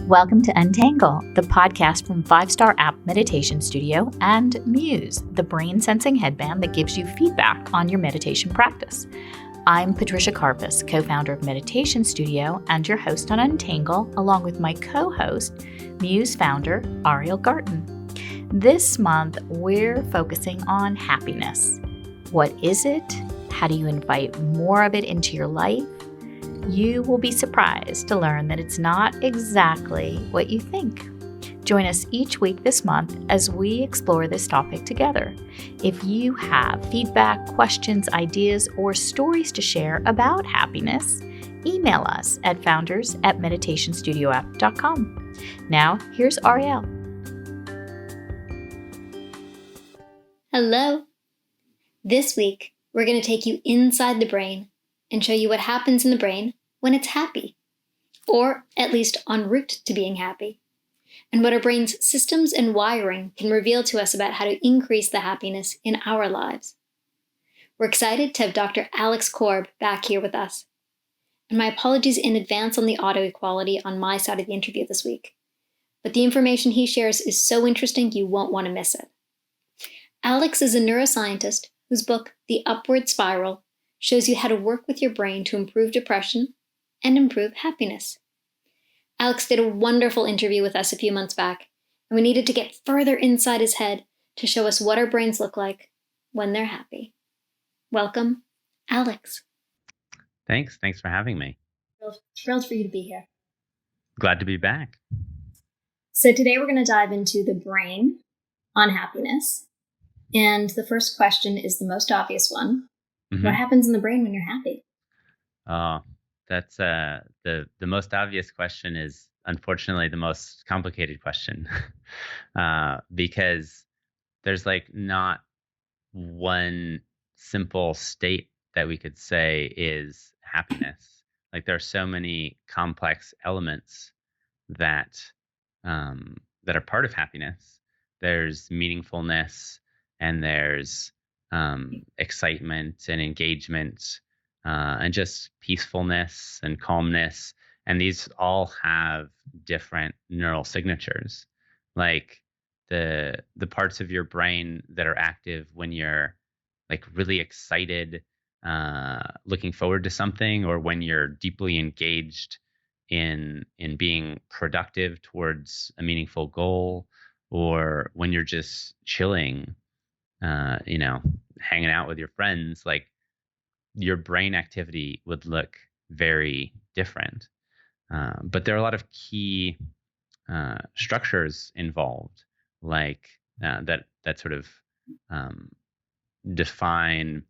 Welcome to Untangle, the podcast from 5-Star App Meditation Studio and Muse, the brain-sensing headband that gives you feedback on your meditation practice. I'm Patricia Karpus, co-founder of Meditation Studio and your host on Untangle, along with my co-host, Muse founder, Ariel Garten. This month, we're focusing on happiness. What is it? How do you invite more of it into your life? You will be surprised to learn that it's not exactly what you think. Join us each week this month as we explore this topic together. If you have feedback, questions, ideas, or stories to share about happiness, email us at founders@meditationstudioapp.com. Now, here's Ariel. Hello. This week, we're going to take you inside the brain and show you what happens in the brain when it's happy, or at least en route to being happy, and what our brain's systems and wiring can reveal to us about how to increase the happiness in our lives. We're excited to have Dr. Alex Korb back here with us. And my apologies in advance on the audio quality on my side of the interview this week, but the information he shares is so interesting you won't want to miss it. Alex is a neuroscientist whose book, The Upward Spiral, shows you how to work with your brain to improve depression and improve happiness. Alex did a wonderful interview with us a few months back, and we needed to get further inside his head to show us what our brains look like when they're happy. Welcome, Alex. Thanks for having me. Thrilled for you to be here. Glad to be back. So today we're going to dive into the brain on happiness. And the first question is the most obvious one. Mm-hmm. What happens in the brain when you're happy? That's the most obvious question is unfortunately the most complicated question because there's not one simple state that we could say is happiness. There are so many complex elements that are part of happiness. There's meaningfulness and there's excitement and engagement. And just peacefulness and calmness. And these all have different neural signatures. Like the parts of your brain that are active when you're really excited, looking forward to something, or when you're deeply engaged in being productive towards a meaningful goal, or when you're just chilling, hanging out with your friends, your brain activity would look very different. But there are a lot of key structures involved, that sort of define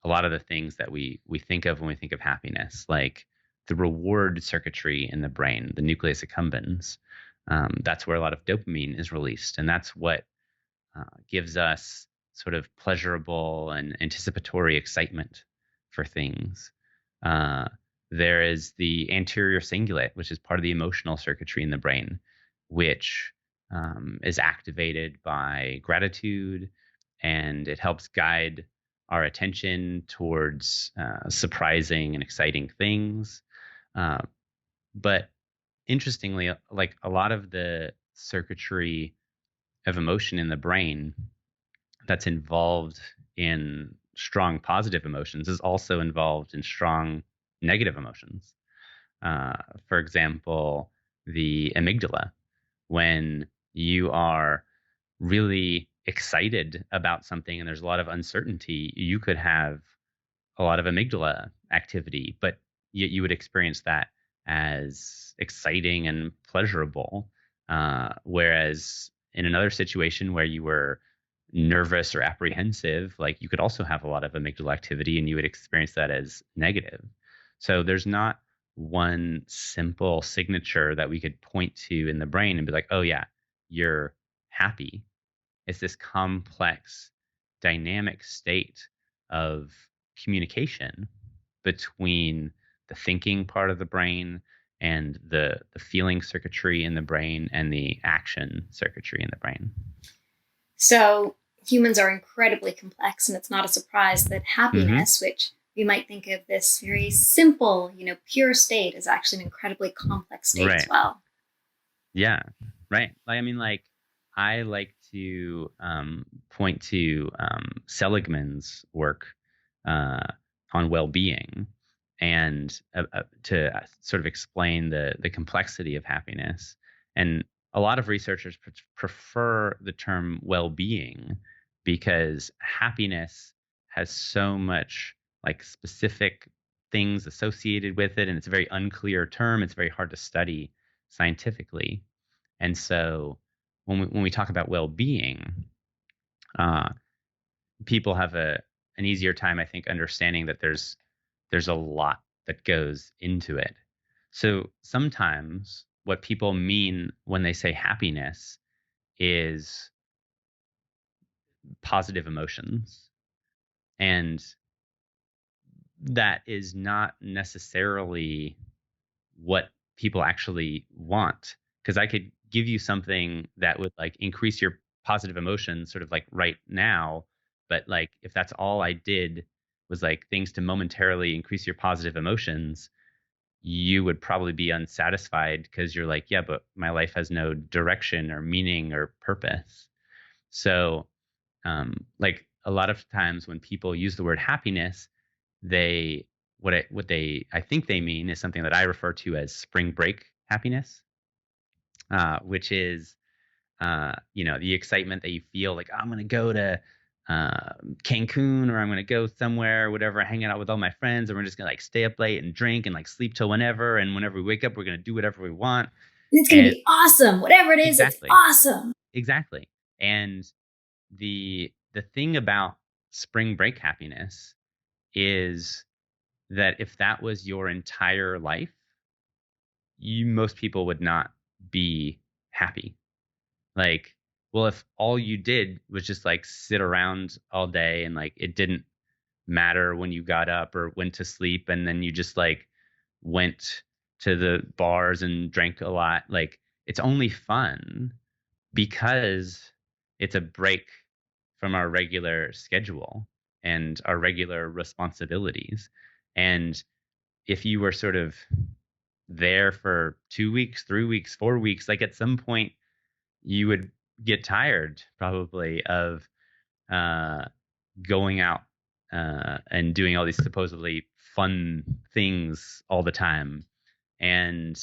a lot of the things that we think of when we think of happiness, like the reward circuitry in the brain, the nucleus accumbens. That's where a lot of dopamine is released, and that's what gives us sort of pleasurable and anticipatory excitement for things. There is the anterior cingulate, which is part of the emotional circuitry in the brain, which is activated by gratitude, and it helps guide our attention towards surprising and exciting things. But interestingly, a lot of the circuitry of emotion in the brain that's involved in strong positive emotions is also involved in strong negative emotions. For example, the amygdala. When you are really excited about something and there's a lot of uncertainty, you could have a lot of amygdala activity, but yet you would experience that as exciting and pleasurable. Whereas in another situation where you were nervous or apprehensive, you could also have a lot of amygdala activity and you would experience that as negative. So there's not one simple signature that we could point to in the brain and be like, oh yeah, you're happy. It's this complex, dynamic state of communication between the thinking part of the brain and the feeling circuitry in the brain and the action circuitry in the brain. So humans are incredibly complex, and it's not a surprise that happiness, which we might think of this very simple, pure state, is actually an incredibly complex state as well. Yeah, right. Like, I mean, like, I like to point to Seligman's work uh, on well-being, and to sort of explain the complexity of happiness. And a lot of researchers prefer the term well-being because happiness has so much like specific things associated with it, and it's a very unclear term. It's very hard to study scientifically. And so when we talk about well-being, uh, people have an easier time, I think, understanding that there's a lot that goes into it. So sometimes what people mean when they say happiness is positive emotions. And that is not necessarily what people actually want, because I could give you something that would like increase your positive emotions sort of like right now, but like if that's all I did was like things to momentarily increase your positive emotions, you would probably be unsatisfied because you're like, yeah, but my life has no direction or meaning or purpose. So like a lot of times when people use the word happiness, they what they I think they mean is something that I refer to as spring break happiness, which is the excitement that you feel like, "Oh, I'm going to go to uh, Cancun, or I'm going to go somewhere, whatever, hanging out with all my friends, and we're just going to like stay up late and drink and like sleep till whenever, and whenever we wake up, we're going to do whatever we want." It's going to And be awesome. Whatever it is, it's exactly, awesome. exactly. And the thing about spring break happiness is that if that was your entire life, most people would not be happy. Like, well, if all you did was just like sit around all day and like it didn't matter when you got up or went to sleep, and then you just like went to the bars and drank a lot, like it's only fun because it's a break from our regular schedule and our regular responsibilities. And if you were sort of there for 2 weeks, 3 weeks, 4 weeks, like at some point you would get tired probably of uh, going out and doing all these supposedly fun things all the time. And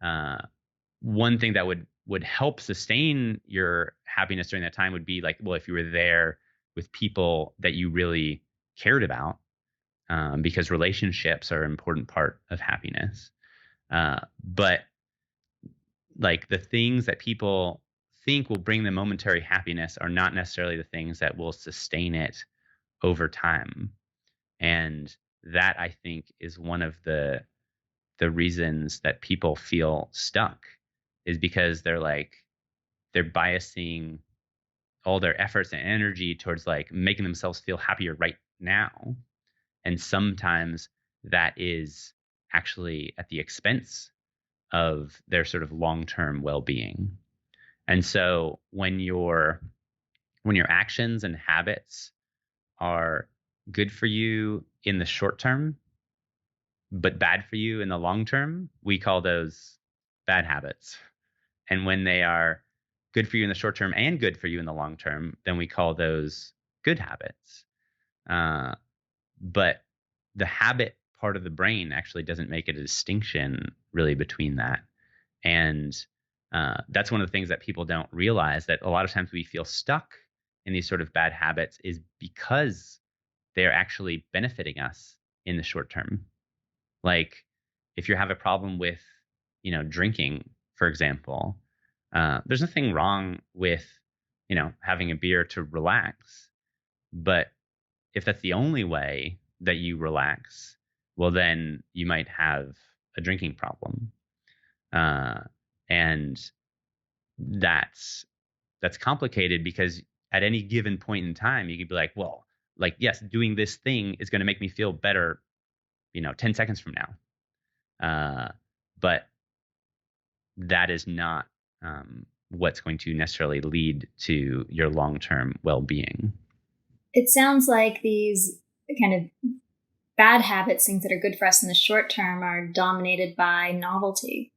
uh, one thing that would help sustain your happiness during that time would be like, well, if you were there with people that you really cared about, because relationships are an important part of happiness. But like the things that people think will bring them momentary happiness are not necessarily the things that will sustain it over time. And that, I think, is one of the reasons that people feel stuck, is because they're biasing all their efforts and energy towards like making themselves feel happier right now. And sometimes that is actually at the expense of their sort of long-term well-being. And so when your actions and habits are good for you in the short term, but bad for you in the long term, we call those bad habits. And when they are good for you in the short term and good for you in the long term, then we call those good habits. Uh, but the habit part of the brain actually doesn't make a distinction really between that. And that's one of the things that people don't realize, that a lot of times we feel stuck in these sort of bad habits is because they're actually benefiting us in the short term. Like if you have a problem with, drinking, for example, there's nothing wrong with, having a beer to relax. But if that's the only way that you relax, well, then you might have a drinking problem. Uh, and that's complicated because at any given point in time, you could be like, well, like, yes, doing this thing is going to make me feel better, 10 seconds from now. But that is not what's going to necessarily lead to your long-term well-being. It sounds like these kind of bad habits, things that are good for us in the short term, are dominated by novelty.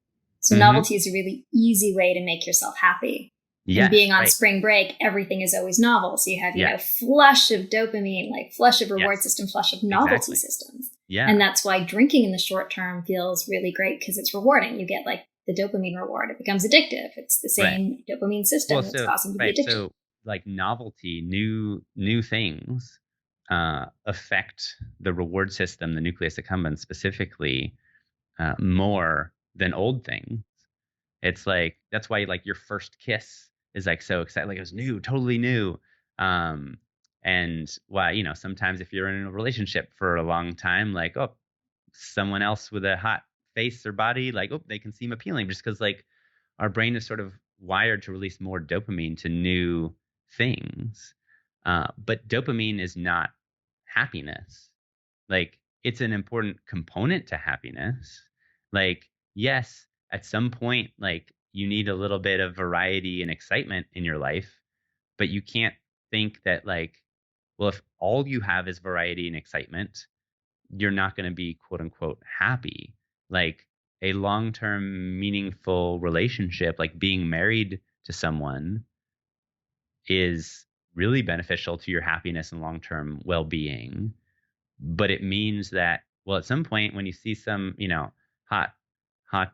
So novelty is a really easy way to make yourself happy. Yes, and being on right. spring break, everything is always novel. So you have, Yeah. flush of dopamine, like flush of reward Yes. system, flush of novelty Exactly. systems. Yeah. And that's why drinking in the short term feels really great, because it's rewarding. You get like the dopamine reward. It becomes addictive. It's the same dopamine system that's causing you to be addicted. So like novelty, new things affect the reward system, the nucleus accumbens specifically, more than old things. It's like, that's why like your first kiss is like so exciting, like it was new, totally new. And why, sometimes if you're in a relationship for a long time, like, oh, someone else with a hot face or body, like, oh, they can seem appealing, just because like our brain is sort of wired to release more dopamine to new things. But dopamine is not happiness. Like, it's an important component to happiness. Like, yes, at some point, like, you need a little bit of variety and excitement in your life, but you can't think that, like, well, if all you have is variety and excitement, you're not going to be quote unquote happy. Like, a long-term meaningful relationship, like being married to someone, is really beneficial to your happiness and long-term well-being. But it means that, well, at some point when you see some, hot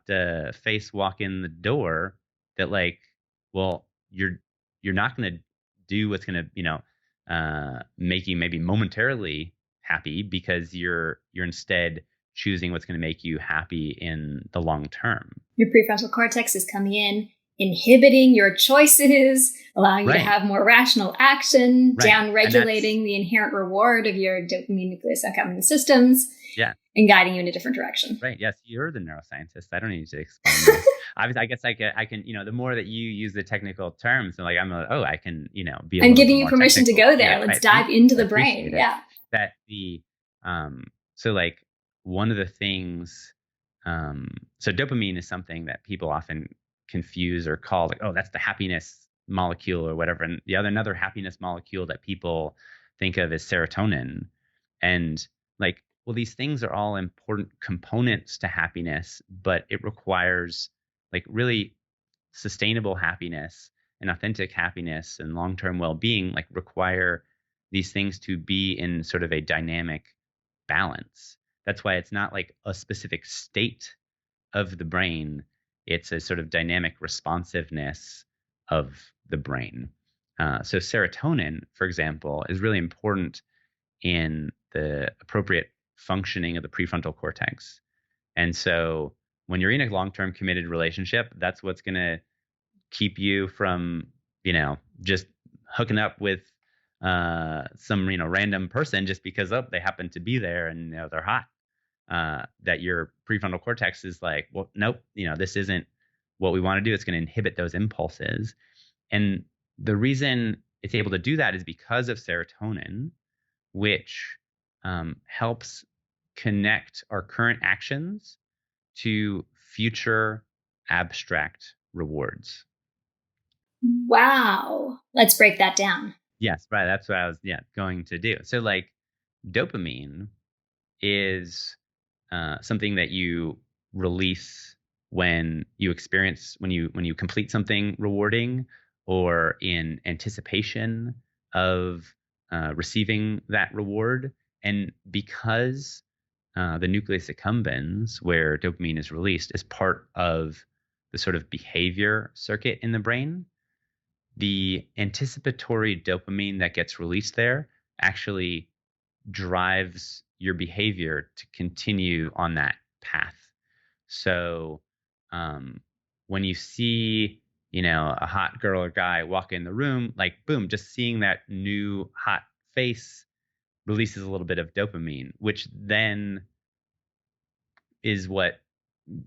face walk in the door, that like, well, you're not going to do what's going to, make you maybe momentarily happy, because you're instead choosing what's going to make you happy in the long term. Your prefrontal cortex is coming in, inhibiting your choices, allowing you to have more rational action, down-regulating the inherent reward of your dopamine nucleus accumbens systems, and guiding you in a different direction. Right. Yes, you're the neuroscientist. I don't need to explain this. I guess I can, the more that you use the technical terms, and like, I can, be. I'm giving you permission to go there. Let's dive into the brain. Yeah. That so like one of the things, so dopamine is something that people often confuse or call like, oh, that's the happiness molecule or whatever. And another happiness molecule that people think of is serotonin. And like, well, these things are all important components to happiness, but it requires like really sustainable happiness and authentic happiness and long-term well-being, like require these things to be in sort of a dynamic balance. That's why it's not like a specific state of the brain. It's a sort of dynamic responsiveness of the brain. So serotonin, for example, is really important in the appropriate functioning of the prefrontal cortex. And so when you're in a long-term committed relationship, that's what's going to keep you from, just hooking up with some, random person just because they happen to be there and they're hot. That your prefrontal cortex is like, well, nope, this isn't what we want to do. It's going to inhibit those impulses. And the reason it's able to do that is because of serotonin, which helps connect our current actions to future abstract rewards. Wow. Let's break that down. Yes, right. That's what I was going to do. So like dopamine is something that you release when you complete something rewarding, or in anticipation of receiving that reward. And because the nucleus accumbens, where dopamine is released, is part of the sort of behavior circuit in the brain, the anticipatory dopamine that gets released there actually drives your behavior to continue on that path. So when you see, a hot girl or guy walk in the room, like, boom, just seeing that new hot face releases a little bit of dopamine, which then is what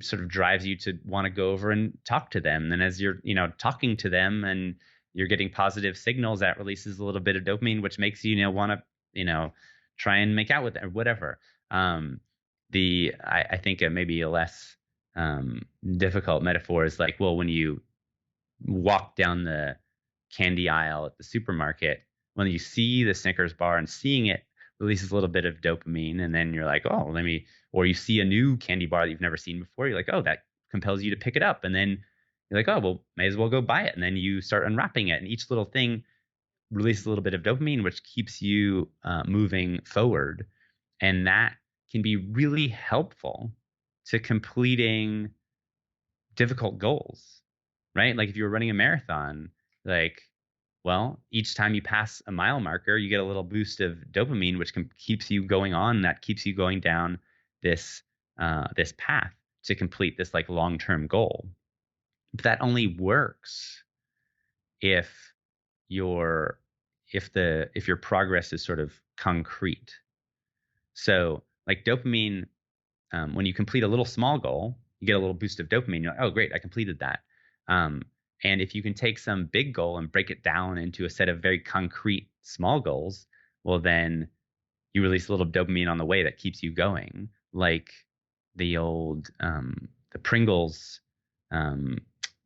sort of drives you to want to go over and talk to them. And as you're, talking to them and you're getting positive signals, that releases a little bit of dopamine, which makes you, want to, try and make out with them or whatever. I think maybe a less difficult metaphor is like, well, when you walk down the candy aisle at the supermarket, when you see the Snickers bar and seeing it releases a little bit of dopamine, and then you're like, oh, or you see a new candy bar that you've never seen before, you're like, oh, that compels you to pick it up. And then you're like, oh, well, may as well go buy it. And then you start unwrapping it. And each little thing releases a little bit of dopamine, which keeps you moving forward. And that can be really helpful to completing difficult goals, right? Like if you were running a marathon, like, well, each time you pass a mile marker, you get a little boost of dopamine, which keeps you going on. That keeps you going down this this path to complete this like long-term goal. But that only works if your if your progress is sort of concrete. So like dopamine, when you complete a little small goal, you get a little boost of dopamine. You're like, oh, great, I completed that. And if you can take some big goal and break it down into a set of very concrete small goals, well, then you release a little dopamine on the way that keeps you going. Like the old, the Pringles um,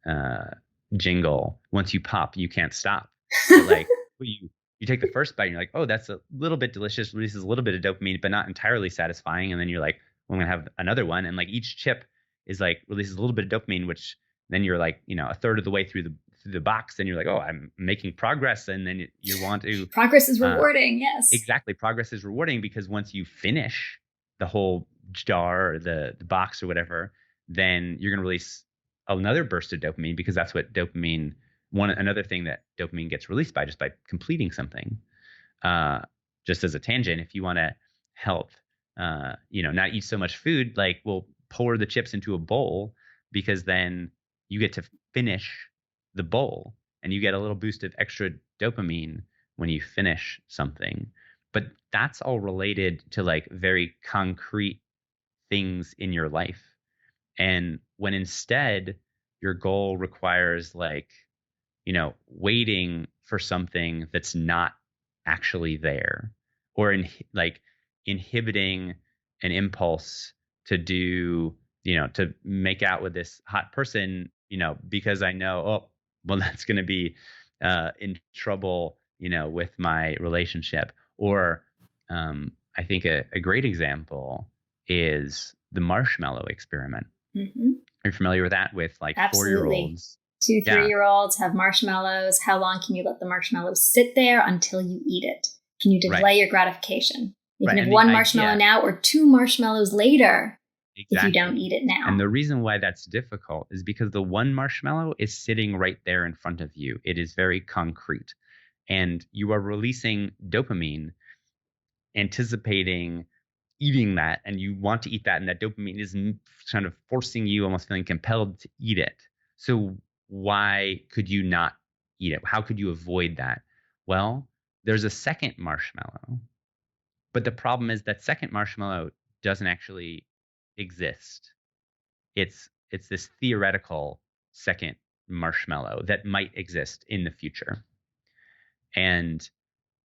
uh, jingle, once you pop, you can't stop. But like you take the first bite and you're like, oh, that's a little bit delicious, releases a little bit of dopamine, but not entirely satisfying. And then you're like, well, I'm going to have another one. And like each chip is like releases a little bit of dopamine, which then you're like, a third of the way through the box. And you're like, oh, I'm making progress. And then you want to. Progress is rewarding. Yes. Exactly. Progress is rewarding because once you finish the whole jar or the box or whatever, then you're going to release another burst of dopamine because that's what dopamine, another thing that dopamine gets released by, just by completing something. Just as a tangent, if you want to help, not eat so much food, like we'll pour the chips into a bowl because then you get to finish the bowl and you get a little boost of extra dopamine when you finish something. But that's all related to like very concrete things in your life. And when instead your goal requires like, waiting for something that's not actually there, or like inhibiting an impulse to do, to make out with this hot person, because I know, oh, well, that's going to be in trouble, with my relationship. Or I think a great example is the marshmallow experiment. Mm-hmm. Are you familiar with that? With like Absolutely. 4-year-olds? 2, 3-year-olds have marshmallows. How long can you let the marshmallows sit there until you eat it? Can you delay your gratification? You can have one marshmallow now or 2 marshmallows later if you don't eat it now. And the reason why that's difficult is because the one marshmallow is sitting right there in front of you. It is very concrete. And you are releasing dopamine, anticipating eating that, and you want to eat that, and that dopamine is kind of forcing you, almost feeling compelled to eat it. So why could you not eat it? How could you avoid that? Well, there's a second marshmallow, but the problem is that second marshmallow doesn't actually exist. It's this theoretical second marshmallow that might exist in the future. And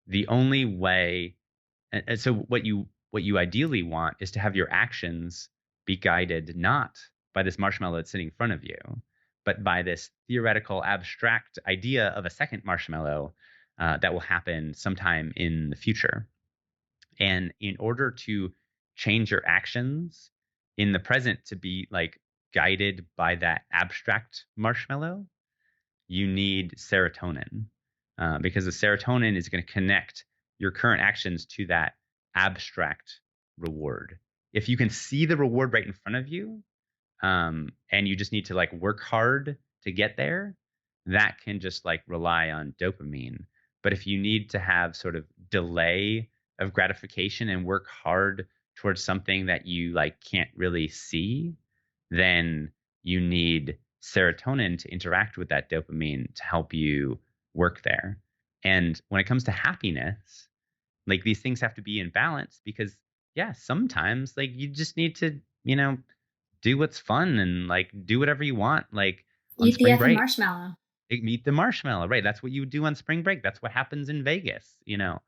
the only way, and so what you ideally want is to have your actions be guided not by this marshmallow that's sitting in front of you, but by this theoretical abstract idea of a second marshmallow that will happen sometime in the future. And in order to change your actions in the present to be like guided by that abstract marshmallow, you need serotonin, because the serotonin is going to connect your current actions to that abstract reward. If you can see the reward right in front of you, and you just need to like work hard to get there, that can just like rely on dopamine. But if you need to have sort of delay of gratification and work hard towards something that you like can't really see, then you need serotonin to interact with that dopamine to help you work there. And when it comes to happiness, like these things have to be in balance because sometimes like you just need to, do what's fun and like do whatever you want. Like on spring break, marshmallow. Eat the marshmallow, right? That's what you would do on spring break. That's what happens in Vegas. You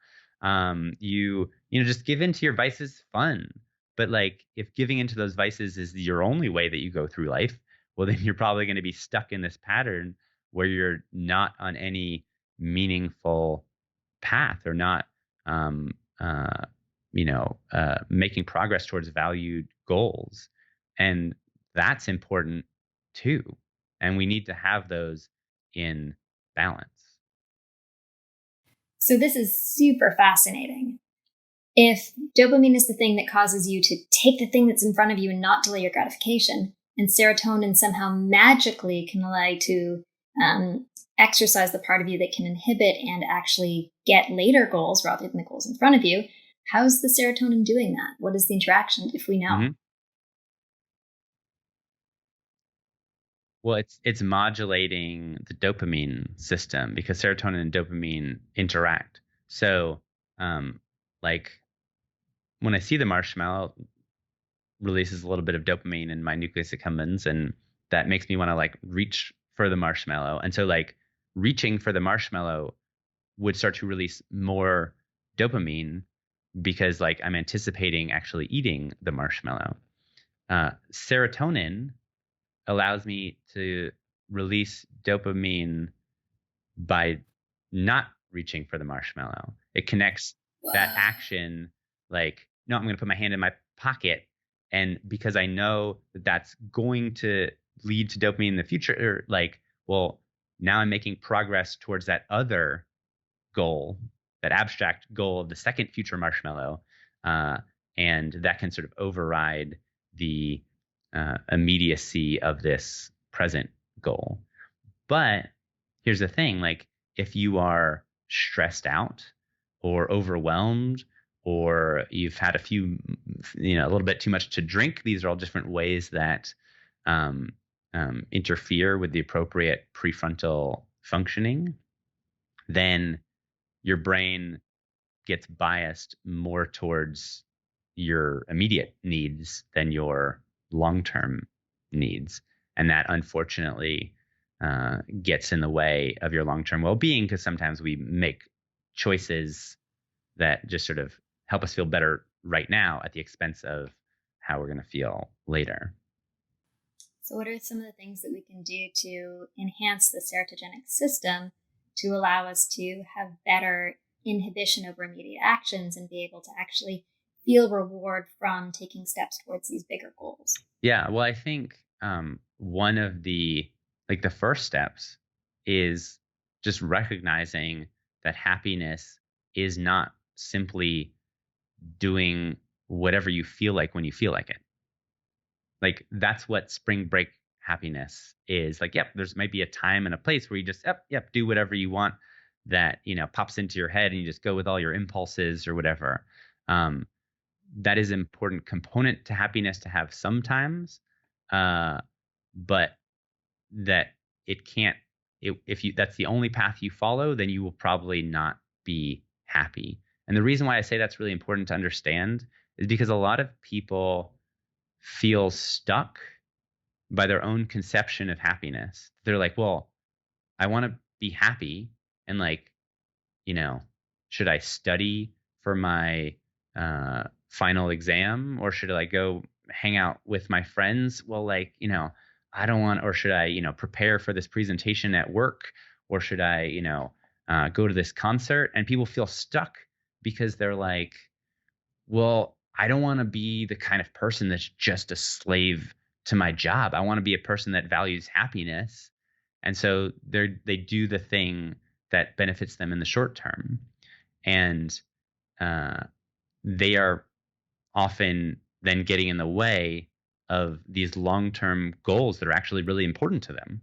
just give into your vices, fun. But like if giving into those vices is your only way that you go through life, well, then you're probably going to be stuck in this pattern where you're not on any meaningful path or not, making progress towards valued goals. And that's important too. And we need to have those in balance. So this is super fascinating. If dopamine is the thing that causes you to take the thing that's in front of you and not delay your gratification, and serotonin somehow magically can allow you to exercise the part of you that can inhibit and actually get later goals rather than the goals in front of you, how's the serotonin doing that? What is the interaction, if we know? Mm-hmm. Well, it's modulating the dopamine system because serotonin and dopamine interact. So, like when I see the marshmallow, releases a little bit of dopamine in my nucleus accumbens, and that makes me want to like reach for the marshmallow. And so, like reaching for the marshmallow would start to release more dopamine because like I'm anticipating actually eating the marshmallow. Serotonin allows me to release dopamine by not reaching for the marshmallow. It connects that action like, no, I'm going to put my hand in my pocket. And because I know that that's going to lead to dopamine in the future, or like, well, now I'm making progress towards that other goal, that abstract goal of the second future marshmallow. And that can sort of override the immediacy of this present goal. But here's the thing, like if you are stressed out or overwhelmed, or you've had a little bit too much to drink, these are all different ways that interfere with the appropriate prefrontal functioning, then your brain gets biased more towards your immediate needs than your long-term needs. And that unfortunately gets in the way of your long-term well-being, because sometimes we make choices that just sort of help us feel better right now at the expense of how we're going to feel later. So what are some of the things that we can do to enhance the serotogenic system to allow us to have better inhibition over immediate actions and be able to actually feel reward from taking steps towards these bigger goals? Yeah, well, I think one of the first steps is just recognizing that happiness is not simply doing whatever you feel like when you feel like it. Like that's what spring break happiness is. Like, yep, there's might be a time and a place where you just yep, do whatever you want that, pops into your head, and you just go with all your impulses or whatever. That is an important component to happiness to have sometimes, but that it can't. If you that's the only path you follow, then you will probably not be happy. And the reason why I say that's really important to understand is because a lot of people feel stuck by their own conception of happiness. They're like, well, I want to be happy, and like, should I study for my final exam, or should I go hang out with my friends? Well, like, I don't want, or should I, prepare for this presentation at work, or should I, go to this concert? And people feel stuck because they're like, well, I don't want to be the kind of person that's just a slave to my job. I want to be a person that values happiness. And so they do the thing that benefits them in the short term. And they are often then getting in the way of these long-term goals that are actually really important to them,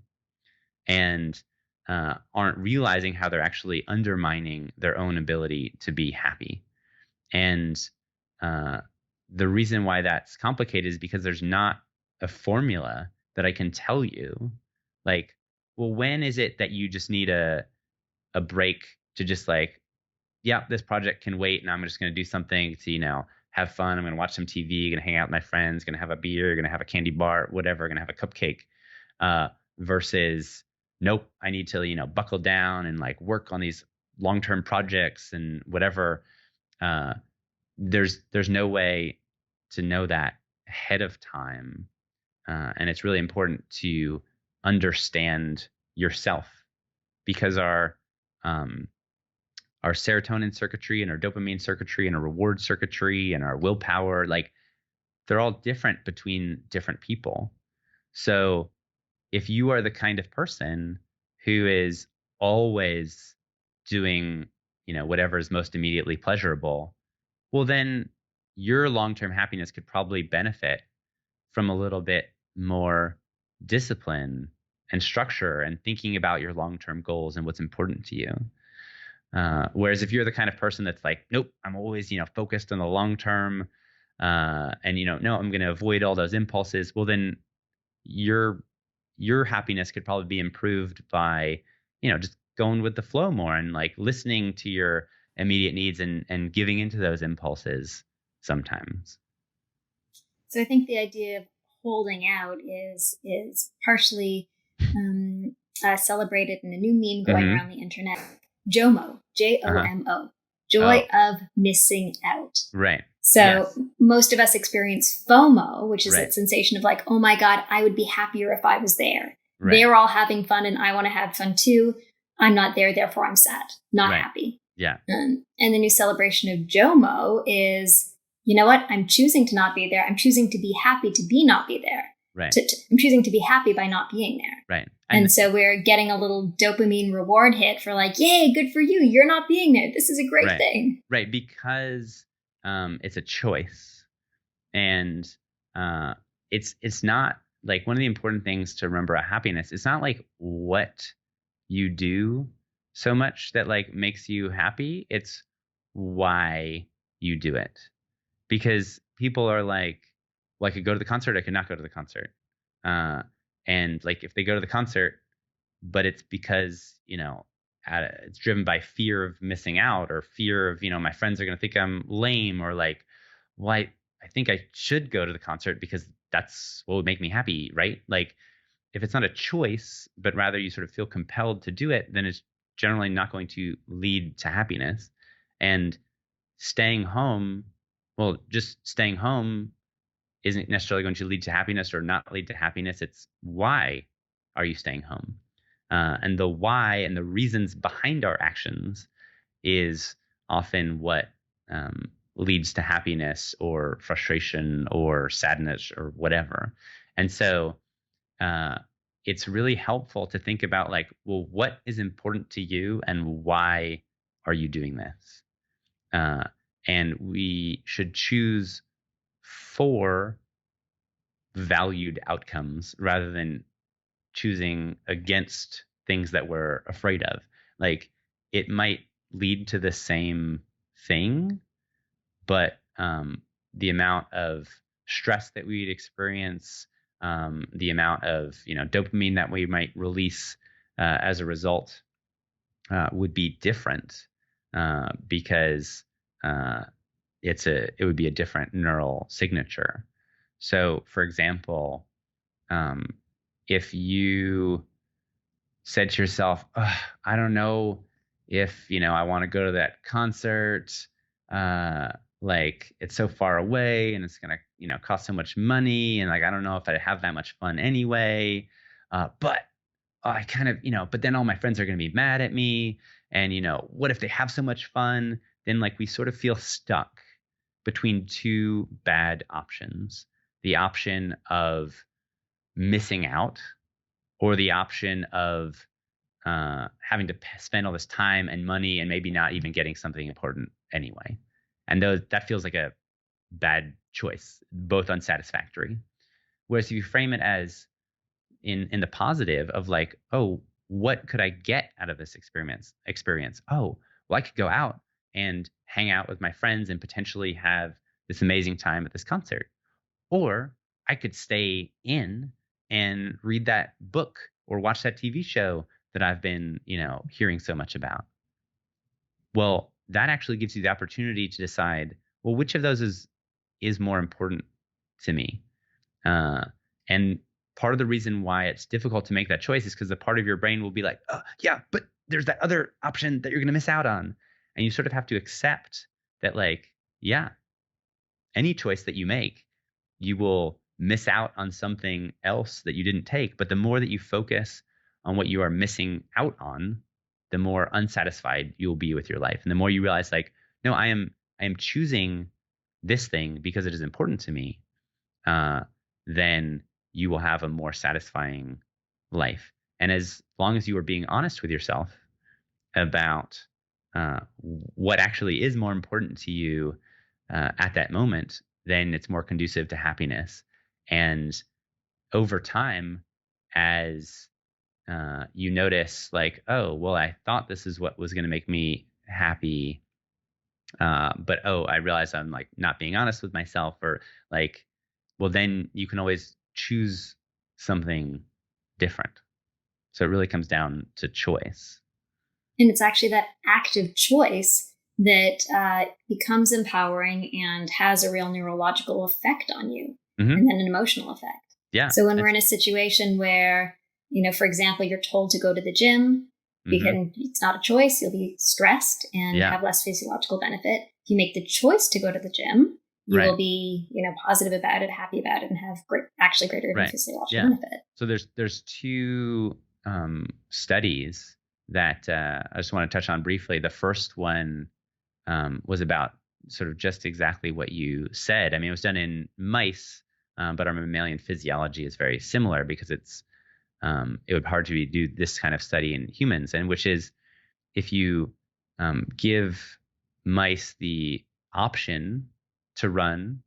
and aren't realizing how they're actually undermining their own ability to be happy. And the reason why that's complicated is because there's not a formula that I can tell you, like, well, when is it that you just need a break to just like, yeah, this project can wait, and I'm just going to do something to, have fun. I'm going to watch some TV, going to hang out with my friends, going to have a beer, going to have a candy bar, whatever, going to have a cupcake, versus, nope, I need to, buckle down and like work on these long-term projects and whatever. There's no way to know that ahead of time. And it's really important to understand yourself, because our serotonin circuitry and our dopamine circuitry and our reward circuitry and our willpower, like they're all different between different people. So if you are the kind of person who is always doing, whatever is most immediately pleasurable, well, then your long-term happiness could probably benefit from a little bit more discipline and structure and thinking about your long-term goals and what's important to you. Whereas if you're the kind of person that's like, nope, I'm always, focused on the long term, and no, I'm going to avoid all those impulses. Well, then your happiness could probably be improved by, just going with the flow more and like listening to your immediate needs and giving into those impulses sometimes. So I think the idea of holding out is partially celebrated in a new meme going around the internet. JOMO, JOMO, joy of missing out. Right. So most of us experience FOMO, which is that sensation of like, oh my God, I would be happier if I was there. Right. They're all having fun and I want to have fun too. I'm not there, therefore I'm sad, not happy. Yeah. And the new celebration of JOMO is, you know what? I'm choosing to not be there. I'm choosing to be happy to be not be there. Right. I'm choosing to be happy by not being there. Right. And so we're getting a little dopamine reward hit for like, yay, good for you. You're not being there. This is a great thing. Right. Because it's a choice. And it's not like one of the important things to remember about happiness. It's not like what you do so much that like makes you happy. It's why you do it. Because people are like, well, I could go to the concert, I could not go to the concert. And like if they go to the concert, but it's because, it's driven by fear of missing out or fear of, my friends are going to think I'm lame, or like, well, I think I should go to the concert because that's what would make me happy, right? Like if it's not a choice, but rather you sort of feel compelled to do it, then it's generally not going to lead to happiness. And staying home, just staying home isn't necessarily going to lead to happiness or not lead to happiness. It's why are you staying home? And the why and the reasons behind our actions is often what leads to happiness or frustration or sadness or whatever. And so it's really helpful to think about like, well, what is important to you and why are you doing this? And we should choose for valued outcomes rather than choosing against things that we're afraid of. Like it might lead to the same thing, but the amount of stress that we'd experience, the amount of dopamine that we might release as a result would be different because it would be a different neural signature. So, for example, if you said to yourself, I don't know if, I want to go to that concert, like it's so far away and it's going to, cost so much money. And like, I don't know if I'd have that much fun anyway. But I kind of, but then all my friends are going to be mad at me. And, what if they have so much fun? Then like we sort of feel stuck between two bad options. The option of missing out or the option of having to spend all this time and money and maybe not even getting something important anyway. And that feels like a bad choice, both unsatisfactory. Whereas if you frame it as in the positive of like, oh, what could I get out of this experience? Oh, well, I could go out and hang out with my friends and potentially have this amazing time at this concert. Or I could stay in and read that book or watch that TV show that I've been, hearing so much about. Well, that actually gives you the opportunity to decide, well, which of those is more important to me? And part of the reason why it's difficult to make that choice is because the part of your brain will be like, oh, yeah, but there's that other option that you're going to miss out on. And you sort of have to accept that, like, yeah, any choice that you make, you will miss out on something else that you didn't take. But the more that you focus on what you are missing out on, the more unsatisfied you'll be with your life. And the more you realize like, no, I am choosing this thing because it is important to me, then you will have a more satisfying life. And as long as you are being honest with yourself about what actually is more important to you at that moment, then it's more conducive to happiness. And over time, as you notice, like, oh, well, I thought this is what was going to make me happy, but oh, I realize I'm like not being honest with myself, or like, well, then you can always choose something different. So it really comes down to choice. And it's actually that active choice that becomes empowering and has a real neurological effect on you, and then an emotional effect. Yeah. So when we're in a situation where, for example, you're told to go to the gym, because it's not a choice, you'll be stressed and have less physiological benefit. If you make the choice to go to the gym, you will be, positive about it, happy about it, and have actually greater physiological benefit. So there's two studies that I just want to touch on briefly. The first one was about sort of just exactly what you said. I mean, it was done in mice, but our mammalian physiology is very similar, because it would be hard to do this kind of study in humans, and which is if you give mice the option to run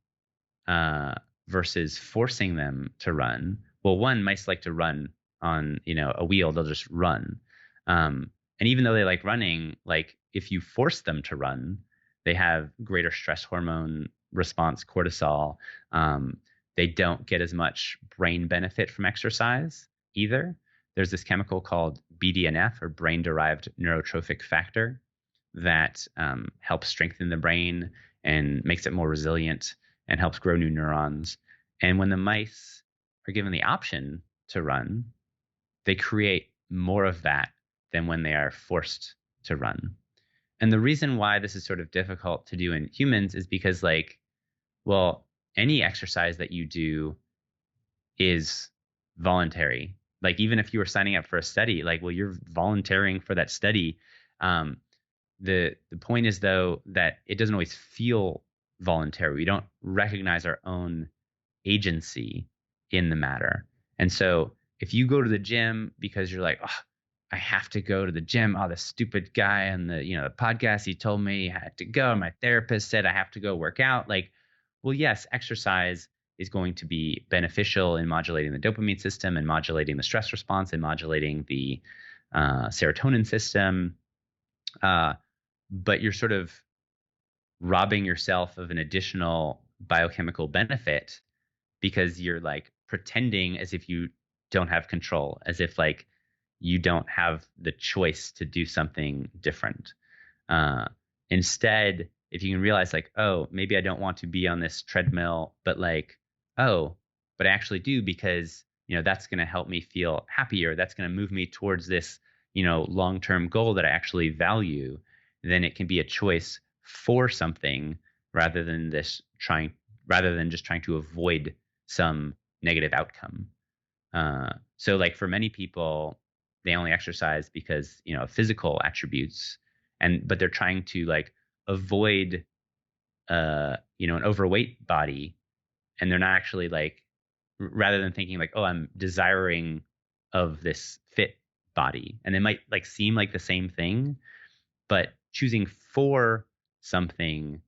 versus forcing them to run. Well, one, mice like to run on a wheel; they'll just run. And even though they like running, like if you force them to run, they have greater stress hormone response, cortisol. They don't get as much brain benefit from exercise either. There's this chemical called BDNF, or brain-derived neurotrophic factor, that helps strengthen the brain and makes it more resilient and helps grow new neurons. And when the mice are given the option to run, they create more of that than when they are forced to run. And the reason why this is sort of difficult to do in humans is because, like, well, any exercise that you do is voluntary. Like, even if you were signing up for a study, like, well, you're volunteering for that study. The point is, though, that it doesn't always feel voluntary. We don't recognize our own agency in the matter. And so if you go to the gym because you're like, oh, I have to go to the gym. Oh, the stupid guy on the podcast, he told me I had to go. My therapist said I have to go work out. Like, well, yes, exercise is going to be beneficial in modulating the dopamine system and modulating the stress response and modulating the serotonin system. But you're sort of robbing yourself of an additional biochemical benefit because you're like pretending as if you don't have control, as if like you don't have the choice to do something different. Instead, if you can realize like, oh, maybe I don't want to be on this treadmill, but like, oh, but I actually do, because that's going to help me feel happier. That's going to move me towards this long-term goal that I actually value. Then it can be a choice for something rather than just trying to avoid some negative outcome. So like for many people, they only exercise because physical attributes, but they're trying to like avoid an overweight body, and they're not actually like, rather than thinking like, oh, I'm desiring of this fit body, and they might like seem like the same thing, but choosing for something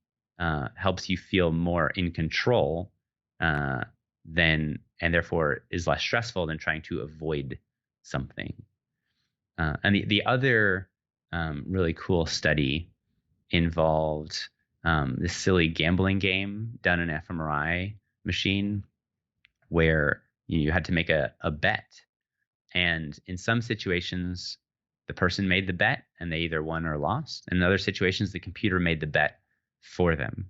helps you feel more in control and therefore is less stressful than trying to avoid something. And the other really cool study involved this silly gambling game done in an fMRI machine where you had to make a bet. And in some situations, the person made the bet and they either won or lost. In other situations, the computer made the bet for them.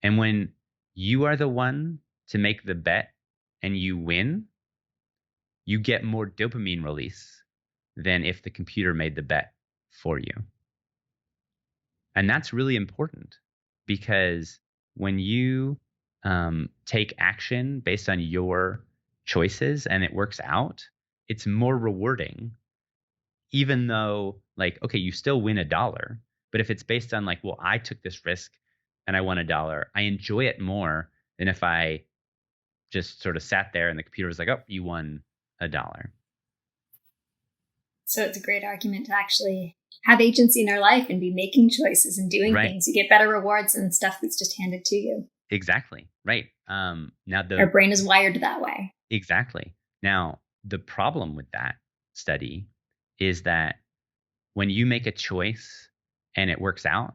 And when you are the one to make the bet and you win, you get more dopamine release than if the computer made the bet for you. And that's really important, because when you take action based on your choices and it works out, it's more rewarding, even though like, okay, you still win $1, but if it's based on like, well, I took this risk and I won $1, I enjoy it more than if I just sort of sat there and the computer was like, oh, you won $1. So it's a great argument to actually have agency in our life and be making choices and doing things. You get better rewards than stuff that's just handed to you. Exactly. Right. Now our brain is wired that way. Exactly. Now, the problem with that study is that when you make a choice and it works out,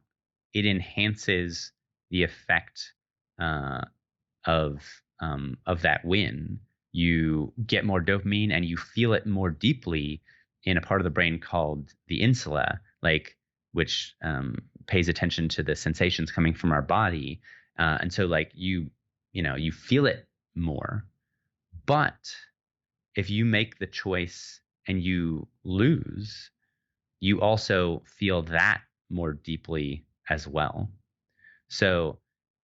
it enhances the effect of that win. You get more dopamine and you feel it more deeply in a part of the brain called the insula, which pays attention to the sensations coming from our body, and so you feel it more. But if you make the choice and you lose, you also feel that more deeply as well. So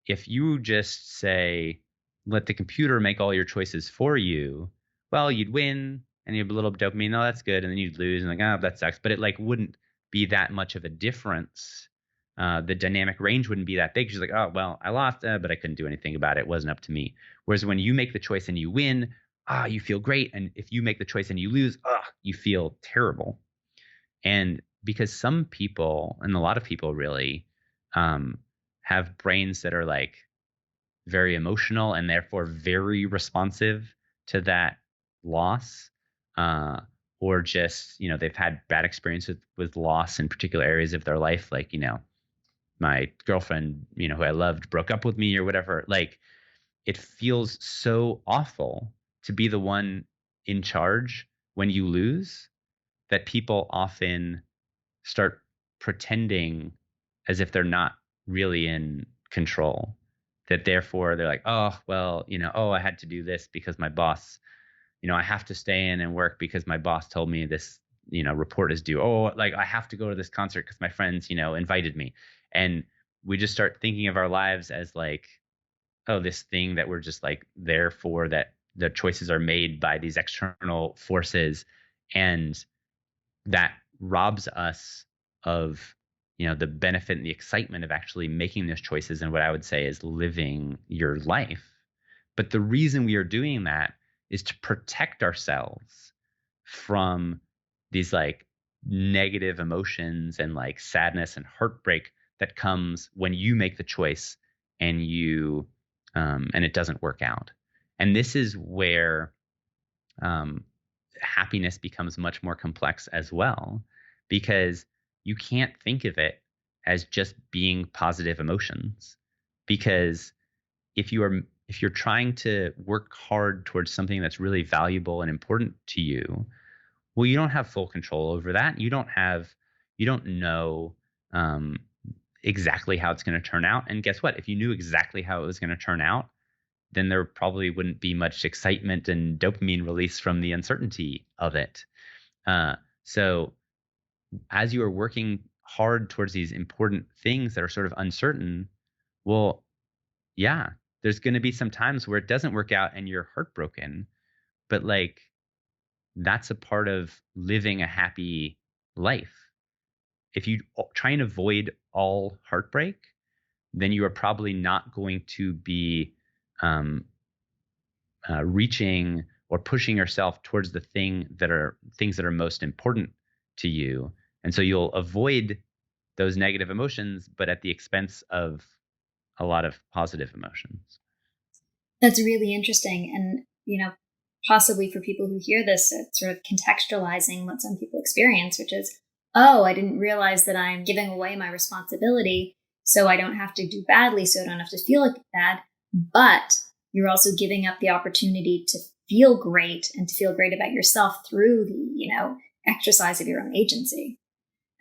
if you just say, let the computer make all your choices for you, well, you'd win and you'd have a little dopamine. Oh, that's good. And then you'd lose and that sucks. But it wouldn't be that much of a difference. The dynamic range wouldn't be that big. She's like, oh, well, I lost, but I couldn't do anything about it. It wasn't up to me. Whereas when you make the choice and you win, you feel great. And if you make the choice and you lose, you feel terrible. And because some people, and a lot of people really, have brains that are very emotional and therefore very responsive to that loss, or just they've had bad experiences with loss in particular areas of their life, my girlfriend who I loved broke up with me or whatever. It feels so awful to be the one in charge when you lose that people often start pretending as if they're not really in control, that therefore they're like, oh, well, I had to do this because my boss, I have to stay in and work because my boss told me this, report is due. Oh, I have to go to this concert because my friends, invited me. And we just start thinking of our lives as this thing that we're just there for, that the choices are made by these external forces. And that robs us of the benefit and the excitement of actually making those choices, and what I would say is living your life. But the reason we are doing that is to protect ourselves from these negative emotions and sadness and heartbreak that comes when you make the choice and and it doesn't work out. And this is where happiness becomes much more complex as well, because you can't think of it as just being positive emotions. Because if you're trying to work hard towards something that's really valuable and important to you, well, you don't have full control over that. You don't know exactly how it's going to turn out. And guess what? If you knew exactly how it was going to turn out, then there probably wouldn't be much excitement and dopamine release from the uncertainty of it. So as you are working hard towards these important things that are sort of uncertain, well, yeah, there's going to be some times where it doesn't work out and you're heartbroken, but that's a part of living a happy life. If you try and avoid all heartbreak, then you are probably not going to be reaching or pushing yourself towards the things that are most important to you. And so you'll avoid those negative emotions, but at the expense of a lot of positive emotions. That's really interesting. And, possibly for people who hear this, it's sort of contextualizing what some people experience, which is, oh, I didn't realize that I'm giving away my responsibility, so I don't have to do badly, so I don't have to feel bad. But you're also giving up the opportunity to feel great and to feel great about yourself through the, exercise of your own agency.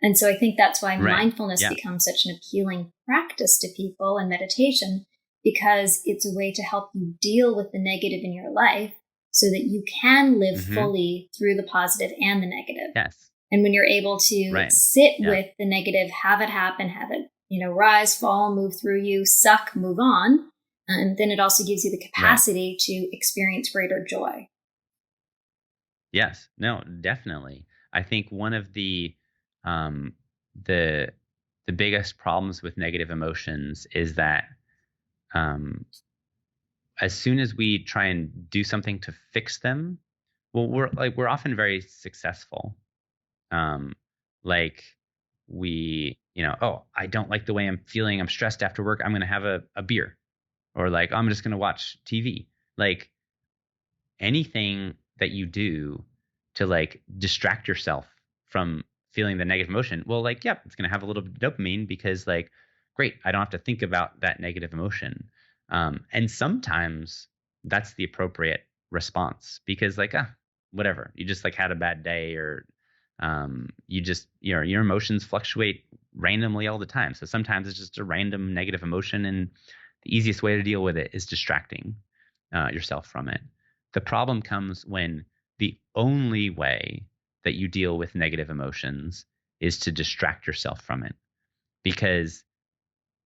And so I think that's why mindfulness becomes such an appealing practice to people, and meditation, because it's a way to help you deal with the negative in your life so that you can live fully through the positive and the negative. Yes. And when you're able to sit with the negative, have it happen, have it, rise, fall, move through you, suck, move on. And then it also gives you the capacity to experience greater joy. Yes, no, definitely. I think one of the biggest problems with negative emotions is that as soon as we try and do something to fix them, well, we're often very successful. Like oh, I don't like the way I'm feeling. I'm stressed after work. I'm going to have a beer, or like, I'm just going to watch TV. Like anything that you do to like distract yourself from feeling the negative emotion, well, like, yep, it's going to have a little bit of dopamine because like, great, I don't have to think about that negative emotion. And sometimes that's the appropriate response because like, whatever, you just like had a bad day, or you just, your emotions fluctuate randomly all the time. So sometimes it's just a random negative emotion, and the easiest way to deal with it is distracting yourself from it. The problem comes when the only way that you deal with negative emotions is to distract yourself from it, because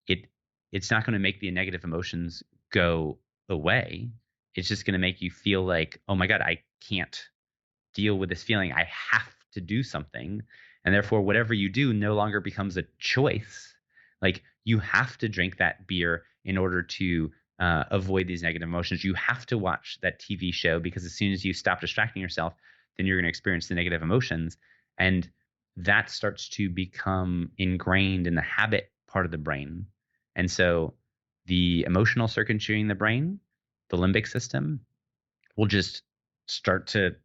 it it's not going to make the negative emotions go away. It's just going to make you feel like, oh my God, I can't deal with this feeling. I have to do something. And therefore, whatever you do no longer becomes a choice. Like, you have to drink that beer in order to avoid these negative emotions. You have to watch that TV show, because as soon as you stop distracting yourself, then you're going to experience the negative emotions. And that starts to become ingrained in the habit part of the brain. And so the emotional circuitry in the brain, the limbic system, will just start to,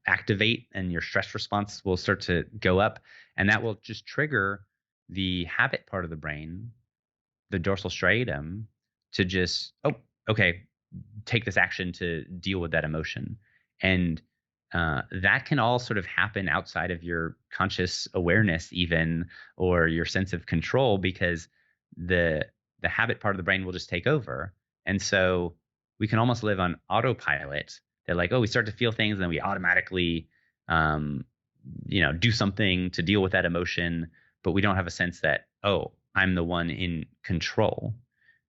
activate, and your stress response will start to go up. And that will just trigger the habit part of the brain, the dorsal striatum, to just, oh, okay, take this action to deal with that emotion. And that can all sort of happen outside of your conscious awareness, even, or your sense of control, because the habit part of the brain will just take over. And so we can almost live on autopilot. That like, oh, we start to feel things, and then we automatically, do something to deal with that emotion, but we don't have a sense that, oh, I'm the one in control.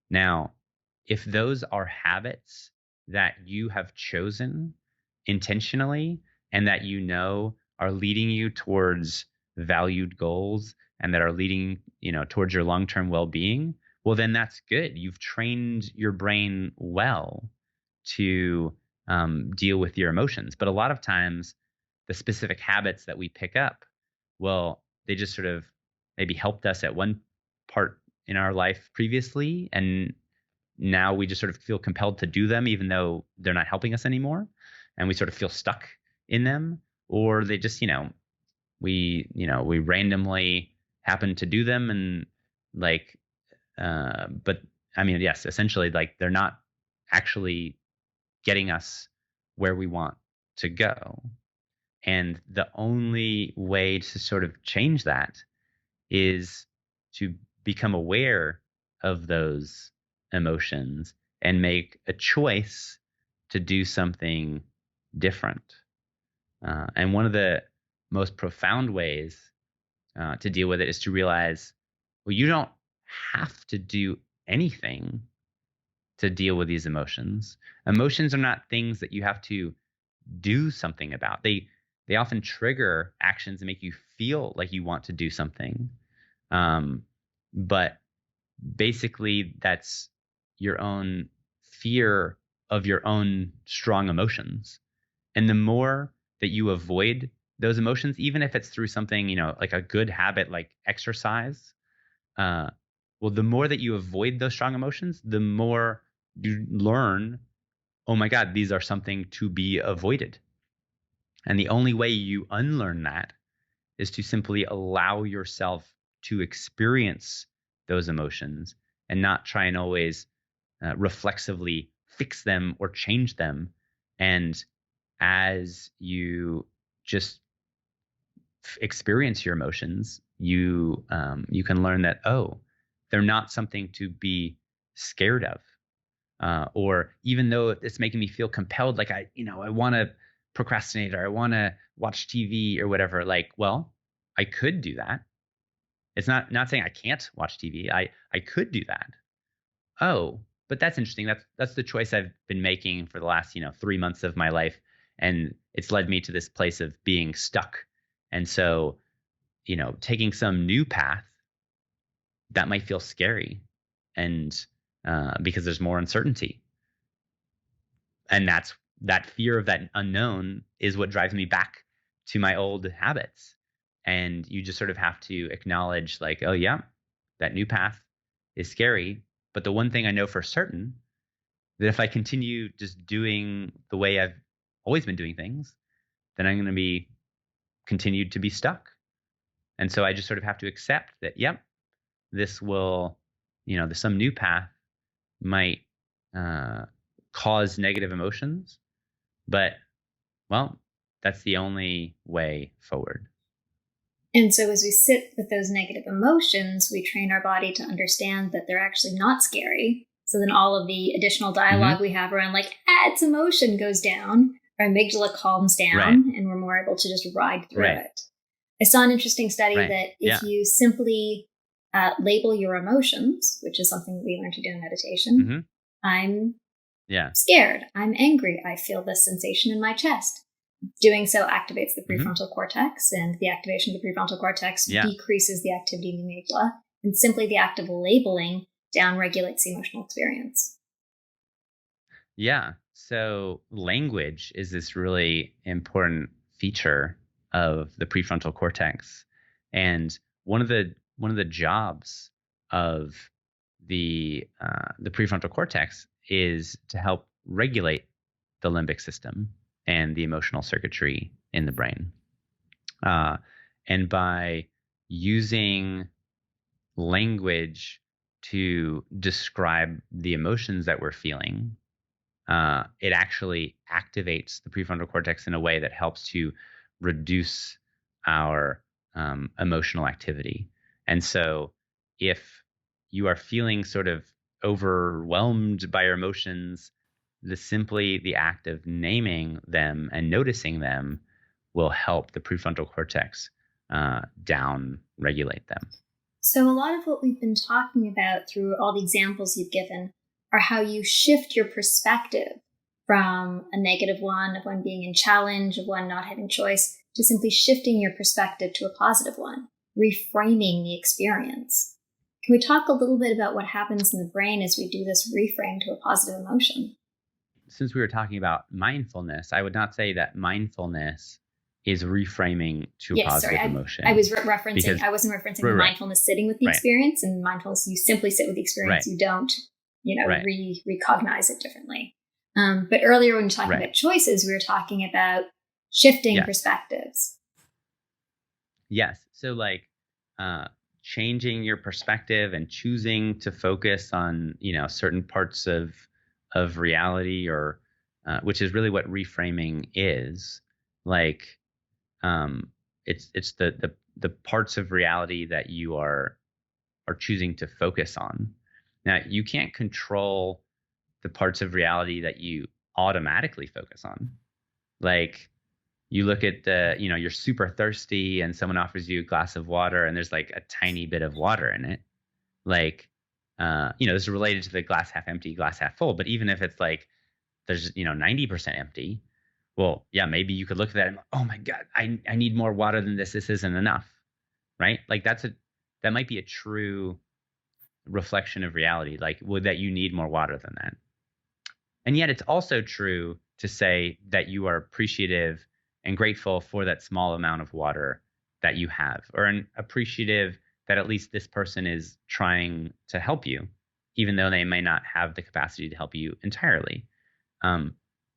Now, if those are habits that you have chosen intentionally, and that are leading you towards valued goals, and that are leading, towards your long-term well-being, well, then that's good. You've trained your brain well to deal with your emotions. But a lot of times, the specific habits that we pick up, well, they just sort of maybe helped us at one part in our life previously, and now we just sort of feel compelled to do them even though they're not helping us anymore, and we sort of feel stuck in them. Or they just, we randomly happen to do them, and like, but I mean, yes, essentially, like, they're not actually getting us where we want to go. And the only way to sort of change that is to become aware of those emotions and make a choice to do something different. And one of the most profound ways to deal with it is to realize, well, you don't have to do anything to deal with these emotions. Emotions are not things that you have to do something about. They often trigger actions and make you feel like you want to do something. But basically, that's your own fear of your own strong emotions. And the more that you avoid those emotions, even if it's through something, like a good habit like exercise, well, the more that you avoid those strong emotions, the more you learn, oh my God, these are something to be avoided. And the only way you unlearn that is to simply allow yourself to experience those emotions, and not try and always reflexively fix them or change them. And as you just experience your emotions, you can learn that, oh, they're not something to be scared of. Or even though it's making me feel compelled, like I want to procrastinate, or I want to watch TV or whatever, like, well, I could do that. It's not saying I can't watch TV. I could do that. Oh, but that's interesting. That's the choice I've been making for the last, 3 months of my life. And it's led me to this place of being stuck. And so, taking some new path that might feel scary, and because there's more uncertainty. And that fear of that unknown is what drives me back to my old habits. And you just sort of have to acknowledge like, oh yeah, that new path is scary. But the one thing I know for certain, that if I continue just doing the way I've always been doing things, then I'm going to be continued to be stuck. And so I just sort of have to accept that, yep, this will, some new path might cause negative emotions, but well, that's the only way forward. And so as we sit with those negative emotions, we train our body to understand that they're actually not scary. So then all of the additional dialogue we have around like, it's emotion goes down, our amygdala calms down, and we're more able to just ride through it. I saw an interesting study that if you simply label your emotions, which is something that we learn to do in meditation, I'm scared, I'm angry, I feel this sensation in my chest. Doing so activates the prefrontal cortex, and the activation of the prefrontal cortex decreases the activity in the amygdala. And simply the act of labeling downregulates the emotional experience. Yeah. So language is this really important feature of the prefrontal cortex. And one of the jobs of the prefrontal cortex is to help regulate the limbic system and the emotional circuitry in the brain. And by using language to describe the emotions that we're feeling, it actually activates the prefrontal cortex in a way that helps to reduce our emotional activity. And so if you are feeling sort of overwhelmed by your emotions, the act of naming them and noticing them will help the prefrontal cortex down regulate them. So a lot of what we've been talking about through all the examples you've given are how you shift your perspective from a negative one, of one being in challenge, of one not having choice, to simply shifting your perspective to a positive one, reframing the experience. Can we talk a little bit about what happens in the brain as we do this reframe to a positive emotion? Since we were talking about mindfulness, I would not say that mindfulness is reframing to a positive emotion. I was referencing, I wasn't referencing the mindfulness sitting with the experience, and mindfulness, you simply sit with the experience, you don't, recognize it differently. But earlier when we were talking about choices, we were talking about shifting perspectives. Yes. So changing your perspective and choosing to focus on, certain parts of reality, or which is really what reframing is. It's the parts of reality that you are choosing to focus on. Now, you can't control the parts of reality that you automatically focus on. Like, you look at you're super thirsty and someone offers you a glass of water and there's like a tiny bit of water in it. This is related to the glass half empty, glass half full. But even if it's like there's 90% empty, well, yeah, maybe you could look at that and, oh my God, I need more water than this. This isn't enough, right? Like that might be a true reflection of reality. Like, that you need more water than that. And yet it's also true to say that you are appreciative and grateful for that small amount of water that you have, or appreciative that at least this person is trying to help you, even though they may not have the capacity to help you entirely.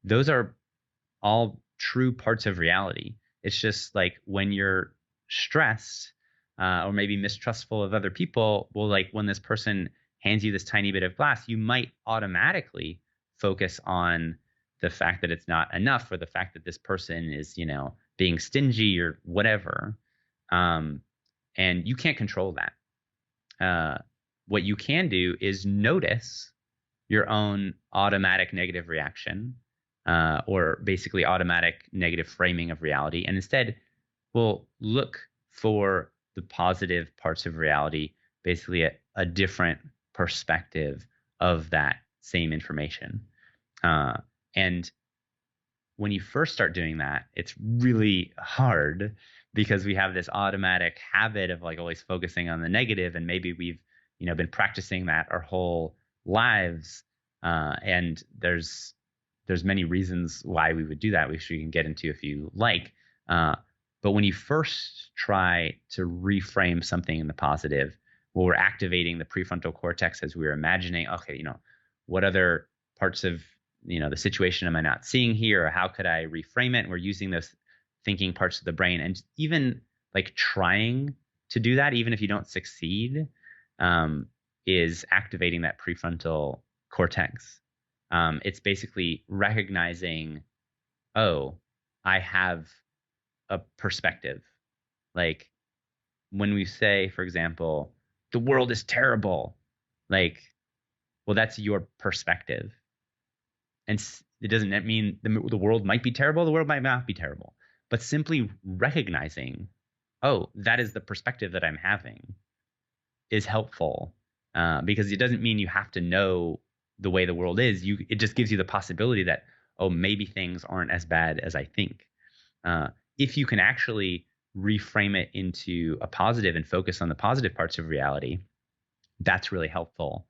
Those are all true parts of reality. It's just like when you're stressed or maybe mistrustful of other people, well, like when this person hands you this tiny bit of glass, you might automatically focus on the fact that it's not enough, or the fact that this person is, being stingy or whatever. And you can't control that. What you can do is notice your own automatic negative reaction, or basically automatic negative framing of reality. And instead, we'll look for the positive parts of reality, basically a different perspective of that same information. And when you first start doing that, it's really hard because we have this automatic habit of like always focusing on the negative, and maybe we've been practicing that our whole lives. And there's many reasons why we would do that, which we can get into if you like. But But when you first try to reframe something in the positive, well, we're activating the prefrontal cortex as we're imagining, okay, what other parts of, the situation am I not seeing here? Or how could I reframe it? And we're using those thinking parts of the brain, and even like trying to do that, even if you don't succeed, is activating that prefrontal cortex. It's basically recognizing, oh, I have a perspective. Like when we say, for example, the world is terrible, like, well, that's your perspective. And it doesn't mean the world might be terrible, the world might not be terrible. But simply recognizing, oh, that is the perspective that I'm having, is helpful, because it doesn't mean you have to know the way the world is. It just gives you the possibility that, oh, maybe things aren't as bad as I think. If you can actually reframe it into a positive and focus on the positive parts of reality, that's really helpful,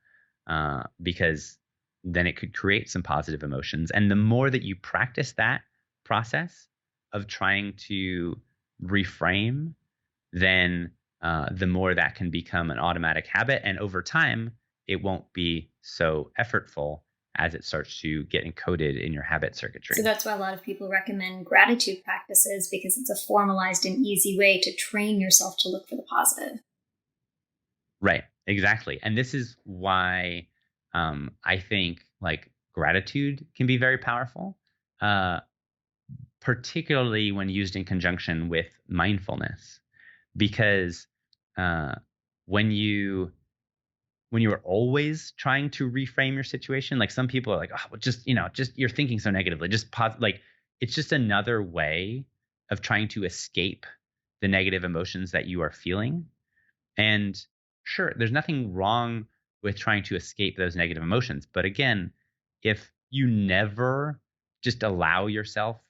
because then it could create some positive emotions. And the more that you practice that process of trying to reframe, then the more that can become an automatic habit. And over time, it won't be so effortful as it starts to get encoded in your habit circuitry. So that's why a lot of people recommend gratitude practices, because it's a formalized and easy way to train yourself to look for the positive. Right, exactly. And this is why I think like gratitude can be very powerful, particularly when used in conjunction with mindfulness. Because when you are always trying to reframe your situation, like some people are like, oh, well, just you're thinking so negatively, just like it's just another way of trying to escape the negative emotions that you are feeling. And sure, there's nothing wrong with trying to escape those negative emotions. But again, if you never just allow yourself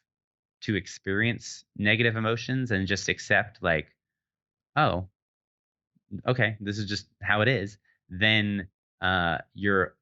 to experience negative emotions and just accept like, oh, okay, this is just how it is, then you're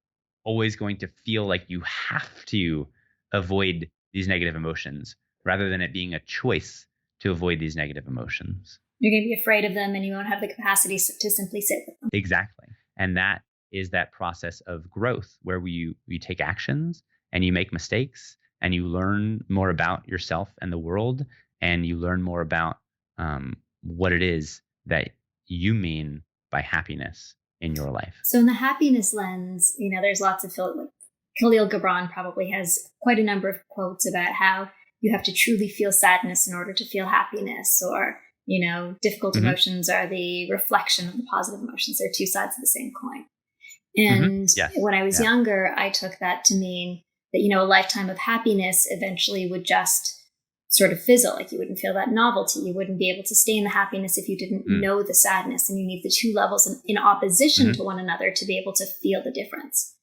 always going to feel like you have to avoid these negative emotions rather than it being a choice to avoid these negative emotions. You're going to be afraid of them, and you won't have the capacity to simply sit with them. Exactly. And that is that process of growth where you take actions and you make mistakes and you learn more about yourself and the world, and you learn more about what it is that you mean by happiness in your life. So in the happiness lens, there's lots of Khalil Gibran probably has quite a number of quotes about how you have to truly feel sadness in order to feel happiness, or difficult emotions are the reflection of the positive emotions. They're two sides of the same coin. And Yes. when I was younger, I took that to mean that, a lifetime of happiness eventually would just sort of fizzle. Like you wouldn't feel that novelty. You wouldn't be able to stay in the happiness if you didn't know the sadness. And you need the two levels in opposition to one another to be able to feel the difference.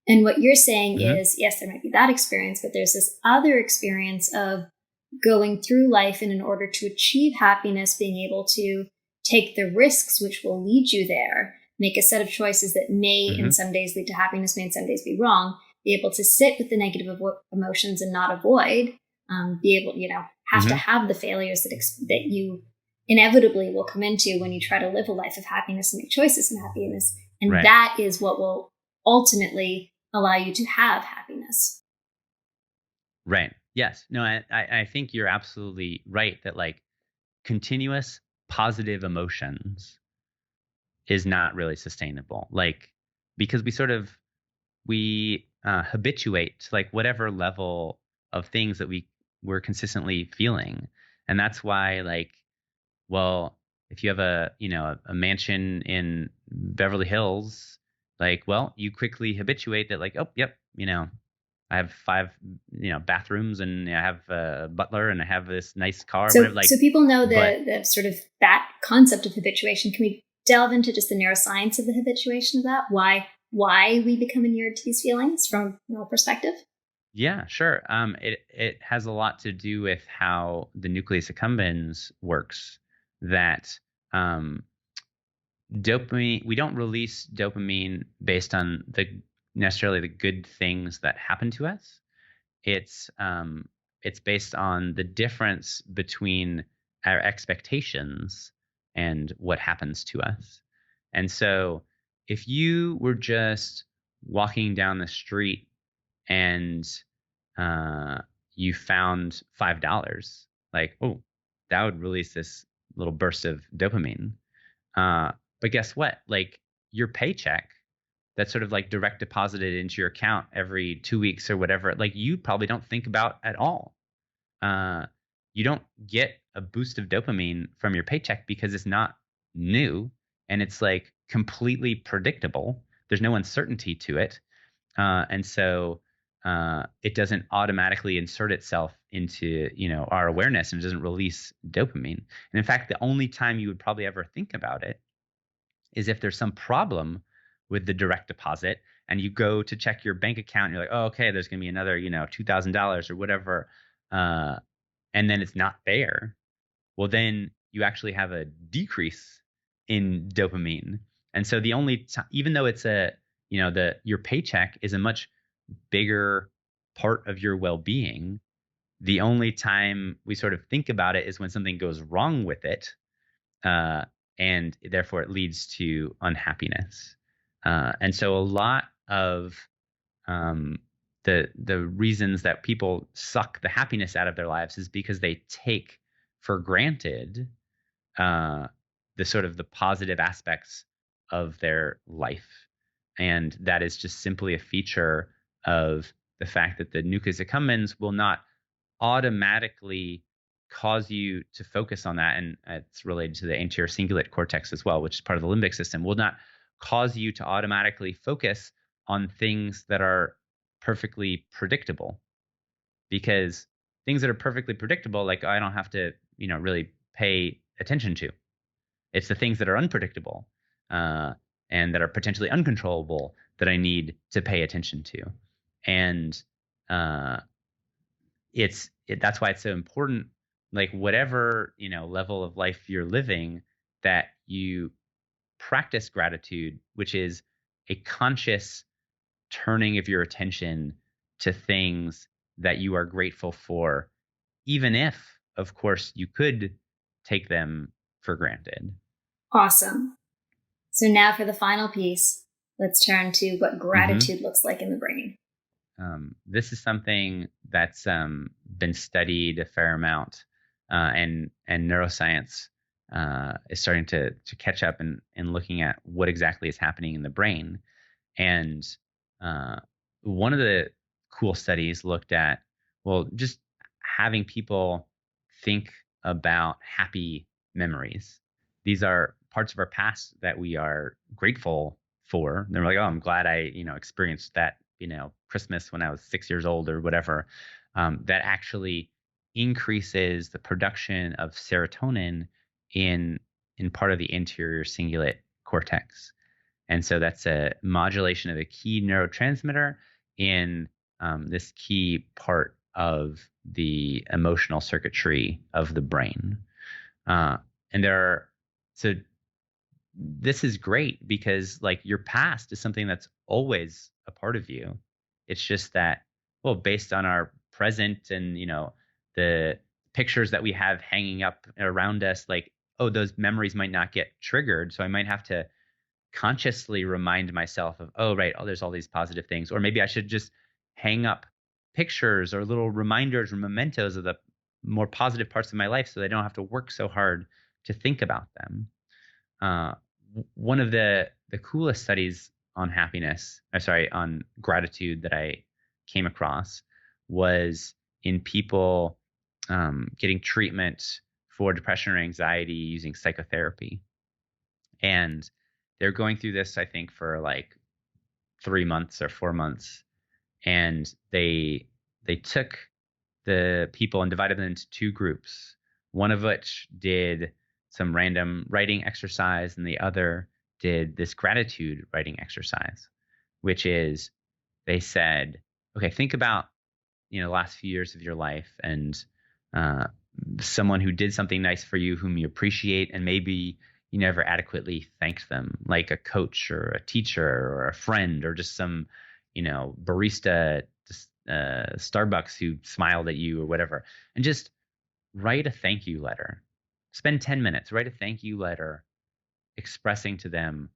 And what you're saying is, yes, there might be that experience, but there's this other experience of going through life, and in order to achieve happiness, being able to take the risks which will lead you there, make a set of choices that may in some days lead to happiness, may in some days be wrong, be able to sit with the negative emotions and not avoid, be able, have to have the failures that you inevitably will come into when you try to live a life of happiness and make choices in happiness. And that is what will ultimately allow you to have happiness. Right. Yes. No, I think you're absolutely right that like continuous positive emotions is not really sustainable. Like, because we habituate to like whatever level of things that we're consistently feeling. And that's why like, well, if you have a mansion in Beverly Hills, like, well, you quickly habituate that like, oh, yep, I have 5, bathrooms, and I have a butler, and I have this nice car. So, whatever, like, so people know the sort of that concept of habituation. Can we delve into just the neuroscience of the habituation of that? Why we become inured to these feelings from a neural perspective? Yeah, sure. It has a lot to do with how the nucleus accumbens works. That dopamine, we don't release dopamine based on necessarily the good things that happen to us. It's based on the difference between our expectations and what happens to us. And so if you were just walking down the street and you found $5, like, oh, that would release this little burst of dopamine. But guess what? Like your paycheck that's sort of like direct deposited into your account every 2 weeks or whatever, like you probably don't think about at all. You don't get a boost of dopamine from your paycheck because it's not new and it's like completely predictable. There's no uncertainty to it. And so it doesn't automatically insert itself into, our awareness, and it doesn't release dopamine. And in fact, the only time you would probably ever think about it is if there's some problem with the direct deposit and you go to check your bank account and you're like, oh, okay, there's going to be another, $2,000 or whatever. And then it's not there. Well, then you actually have a decrease in dopamine. And so the only time, even though it's your paycheck is a much bigger part of your well-being, the only time we sort of think about it is when something goes wrong with it. And therefore it leads to unhappiness. And so a lot of the reasons that people suck the happiness out of their lives is because they take for granted the sort of the positive aspects of their life. And that is just simply a feature of the fact that the nucleus accumbens will not automatically cause you to focus on that. And it's related to the anterior cingulate cortex as well, which is part of the limbic system, will not cause you to automatically focus on things that are perfectly predictable. Because things that are perfectly predictable, like I don't have to, really pay attention to. It's the things that are unpredictable and that are potentially uncontrollable that I need to pay attention to. And that's why it's so important, like whatever, level of life you're living, that you practice gratitude, which is a conscious turning of your attention to things that you are grateful for, even if, of course, you could take them for granted. Awesome. So now for the final piece, let's turn to what gratitude looks like in the brain. This is something that's been studied a fair amount, and neuroscience is starting to catch up and looking at what exactly is happening in the brain. And one of the cool studies looked at, just having people think about happy memories. These are parts of our past that we are grateful for. And they're like, oh, I'm glad I, experienced that, Christmas when I was 6 years old or whatever. That actually increases the production of serotonin in part of the anterior cingulate cortex. And so that's a modulation of a key neurotransmitter in this key part of the emotional circuitry of the brain. So this is great because like your past is something that's always a part of you. It's just that, based on our present and, the pictures that we have hanging up around us, like, those memories might not get triggered. So I might have to consciously remind myself of, there's all these positive things. Or maybe I should just hang up pictures or little reminders or mementos of the more positive parts of my life so I don't have to work so hard to think about them. One of the coolest studies on on gratitude that I came across was in people getting treatment for depression or anxiety using psychotherapy. And they're going through this, I think, for like 3 months or 4 months. And they took the people and divided them into 2 groups, one of which did some random writing exercise and the other did this gratitude writing exercise, which is they said, okay, think about, the last few years of your life and someone who did something nice for you, whom you appreciate, and maybe you never adequately thanked them, like a coach or a teacher or a friend or just some, barista, Starbucks who smiled at you or whatever, and just write a thank you letter spend 10 minutes, write a thank you letter expressing to them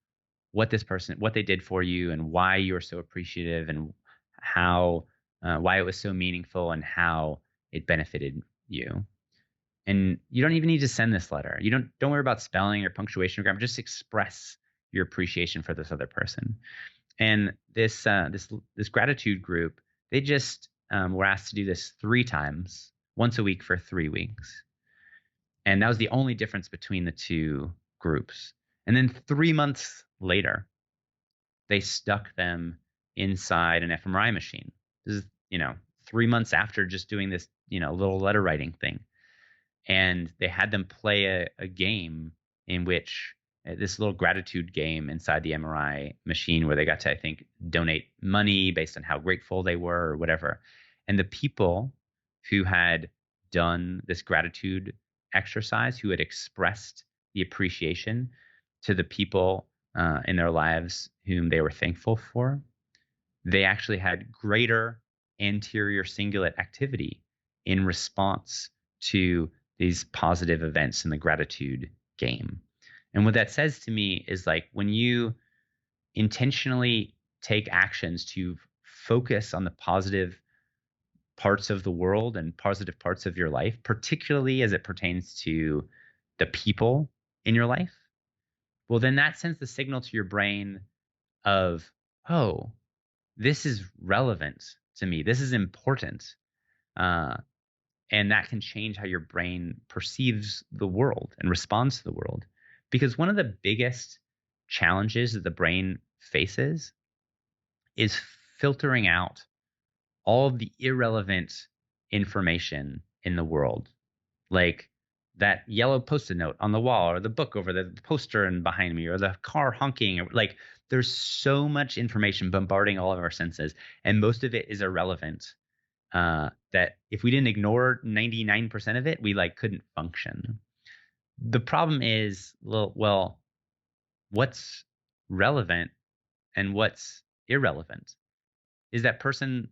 what they did for you and why you are so appreciative and how, why it was so meaningful and how it benefited you. And you don't even need to send this letter. You don't worry about spelling or punctuation or grammar. Just express your appreciation for this other person. And this gratitude group, they just were asked to do this 3 times, once a week for 3 weeks. And that was the only difference between the 2 groups. And then 3 months later, they stuck them inside an fMRI machine. This is, 3 months after just doing this, little letter writing thing. And they had them play a game in which this little gratitude game inside the MRI machine where they got to, I think, donate money based on how grateful they were or whatever. And the people who had done this gratitude exercise, who had expressed the appreciation to the people in their lives whom they were thankful for, they actually had greater anterior cingulate activity in response to these positive events in the gratitude game. And what that says to me is, like, when you intentionally take actions to focus on the positive parts of the world and positive parts of your life, particularly as it pertains to the people in your life, well, then that sends the signal to your brain of, oh, this is relevant to me. This is important. And that can change how your brain perceives the world and responds to the world. Because one of the biggest challenges that the brain faces is filtering out all of the irrelevant information in the world. Like that yellow Post-it note on the wall, or the book over the poster and behind me, or the car honking. Or, like, there's so much information bombarding all of our senses, and most of it is irrelevant. That if we didn't ignore 99% of it, we couldn't function. The problem is, well, what's relevant and what's irrelevant? Is that person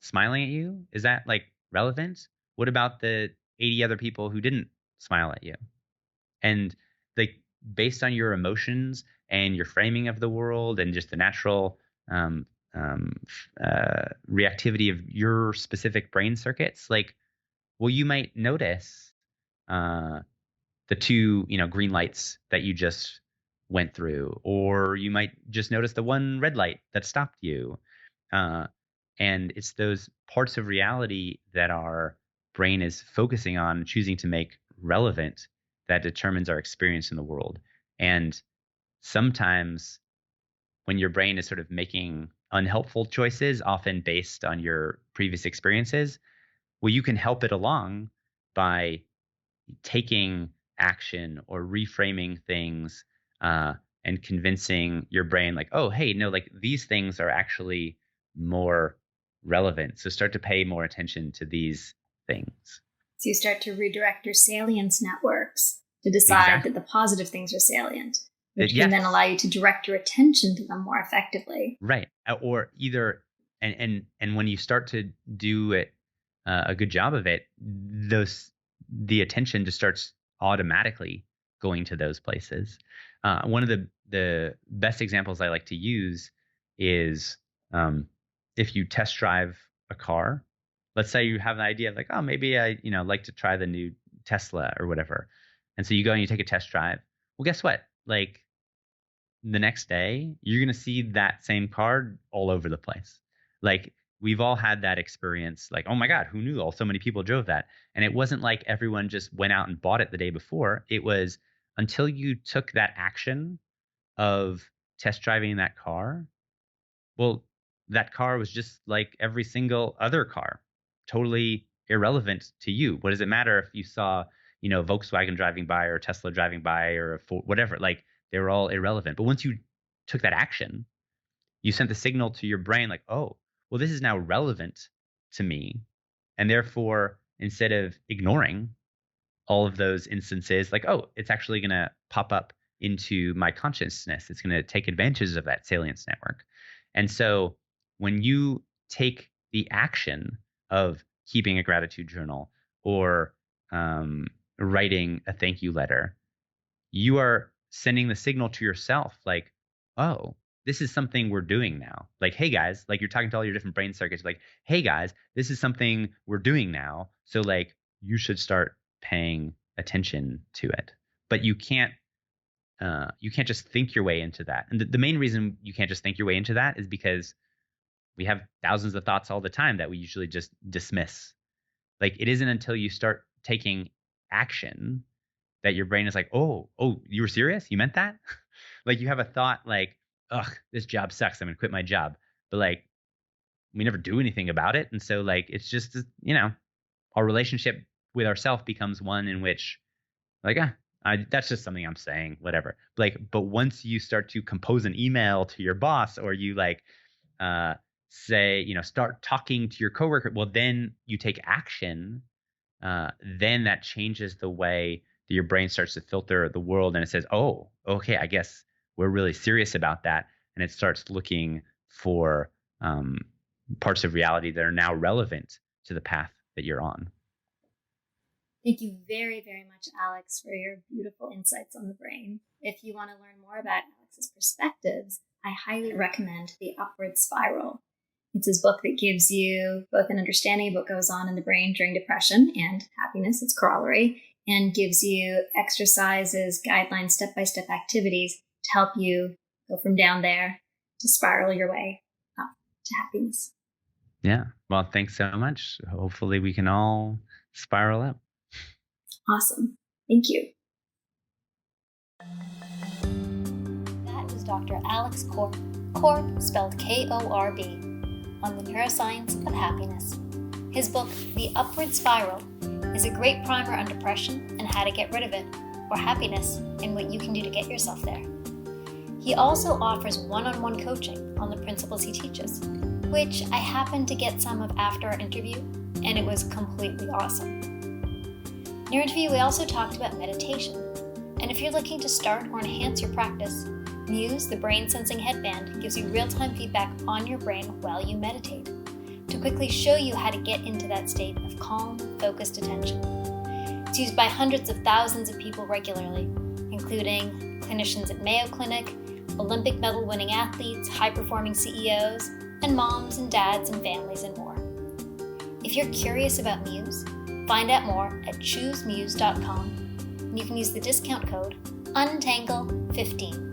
smiling at you? Is that relevant? What about the 80 other people who didn't smile at you? And based on your emotions and your framing of the world and just the natural reactivity of your specific brain circuits, well, you might notice the 2, green lights that you just went through, or you might just notice the one red light that stopped you. And it's those parts of reality that our brain is focusing on, choosing to make relevant, that determines our experience in the world. And sometimes when your brain is sort of making unhelpful choices, often based on your previous experiences, well, you can help it along by taking action or reframing things and convincing your brain, oh, hey, no, these things are actually more relevant. So start to pay more attention to these things. So you start to redirect your salience networks to decide that the positive things are salient, which can then allow you to direct your attention to them more effectively. Right. Or either, and when you start to do it, a good job of it, the attention just starts automatically going to those places. One of the best examples I like to use is if you test drive a car. Let's say you have an idea of oh, maybe I like to try the new Tesla or whatever, and so you go and you take a test drive. Well, guess what? The next day, you're gonna see that same car all over the place. We've all had that experience. Oh my God, who knew? So many people drove that. And it wasn't like everyone just went out and bought it the day before. It was until you took that action of test driving that car. Well, that car was just like every single other car, totally irrelevant to you. What does it matter if you saw, Volkswagen driving by or Tesla driving by or a Ford, whatever? They were all irrelevant. But once you took that action, you sent the signal to your brain oh, well, this is now relevant to me. And therefore, instead of ignoring all of those instances, oh, it's actually going to pop up into my consciousness. It's going to take advantage of that salience network. And so when you take the action of keeping a gratitude journal or writing a thank you letter, you are sending the signal to yourself like, oh, this is something we're doing now. Like, hey guys, like you're talking to all your different brain circuits, like, hey guys, this is something we're doing now. So like you should start paying attention to it. But you can't just think your way into that. And the main reason you can't just think your way into that is because we have thousands of thoughts all the time that we usually just dismiss. Like it isn't until you start taking action that your brain is like, oh, you were serious? You meant that? Like you have a thought like, ugh, this job sucks. I'm gonna quit my job. But like we never do anything about it. And so like it's just, our relationship with ourself becomes one in which like, that's just something I'm saying, whatever. But once you start to compose an email to your boss, or you like say, start talking to your coworker, well, then you take action. Then that changes the way that your brain starts to filter the world, and it says, oh, okay, I guess we're really serious about that. And it starts looking for parts of reality that are now relevant to the path that you're on. Thank you very, very much, Alex, for your beautiful insights on the brain. If you want to learn more about Alex's perspectives, I highly recommend The Upward Spiral. It's his book that gives you both an understanding of what goes on in the brain during depression and happiness, its corollary, and gives you exercises, guidelines, step-by-step activities to help you go from down there to spiral your way up to happiness. Yeah. Well, thanks so much. Hopefully we can all spiral up. Awesome. Thank you. That was Dr. Alex Korb, Korb spelled K-O-R-B, on the neuroscience of happiness. His book, The Upward Spiral, is a great primer on depression and how to get rid of it, or happiness and what you can do to get yourself there. He also offers one-on-one coaching on the principles he teaches, which I happened to get some of after our interview, and it was completely awesome. In our interview, we also talked about meditation, and if you're looking to start or enhance your practice, Muse, the brain sensing headband, gives you real-time feedback on your brain while you meditate, to quickly show you how to get into that state of calm, focused attention. It's used by hundreds of thousands of people regularly, including clinicians at Mayo Clinic, Olympic medal-winning athletes, high-performing CEOs, and moms and dads and families and more. If you're curious about Muse, find out more at choosemuse.com, and you can use the discount code UNTANGLE15.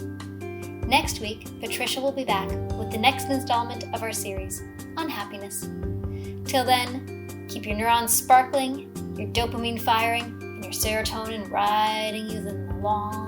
Next week, Patricia will be back with the next installment of our series on happiness. Till then, keep your neurons sparkling, your dopamine firing, and your serotonin riding you the long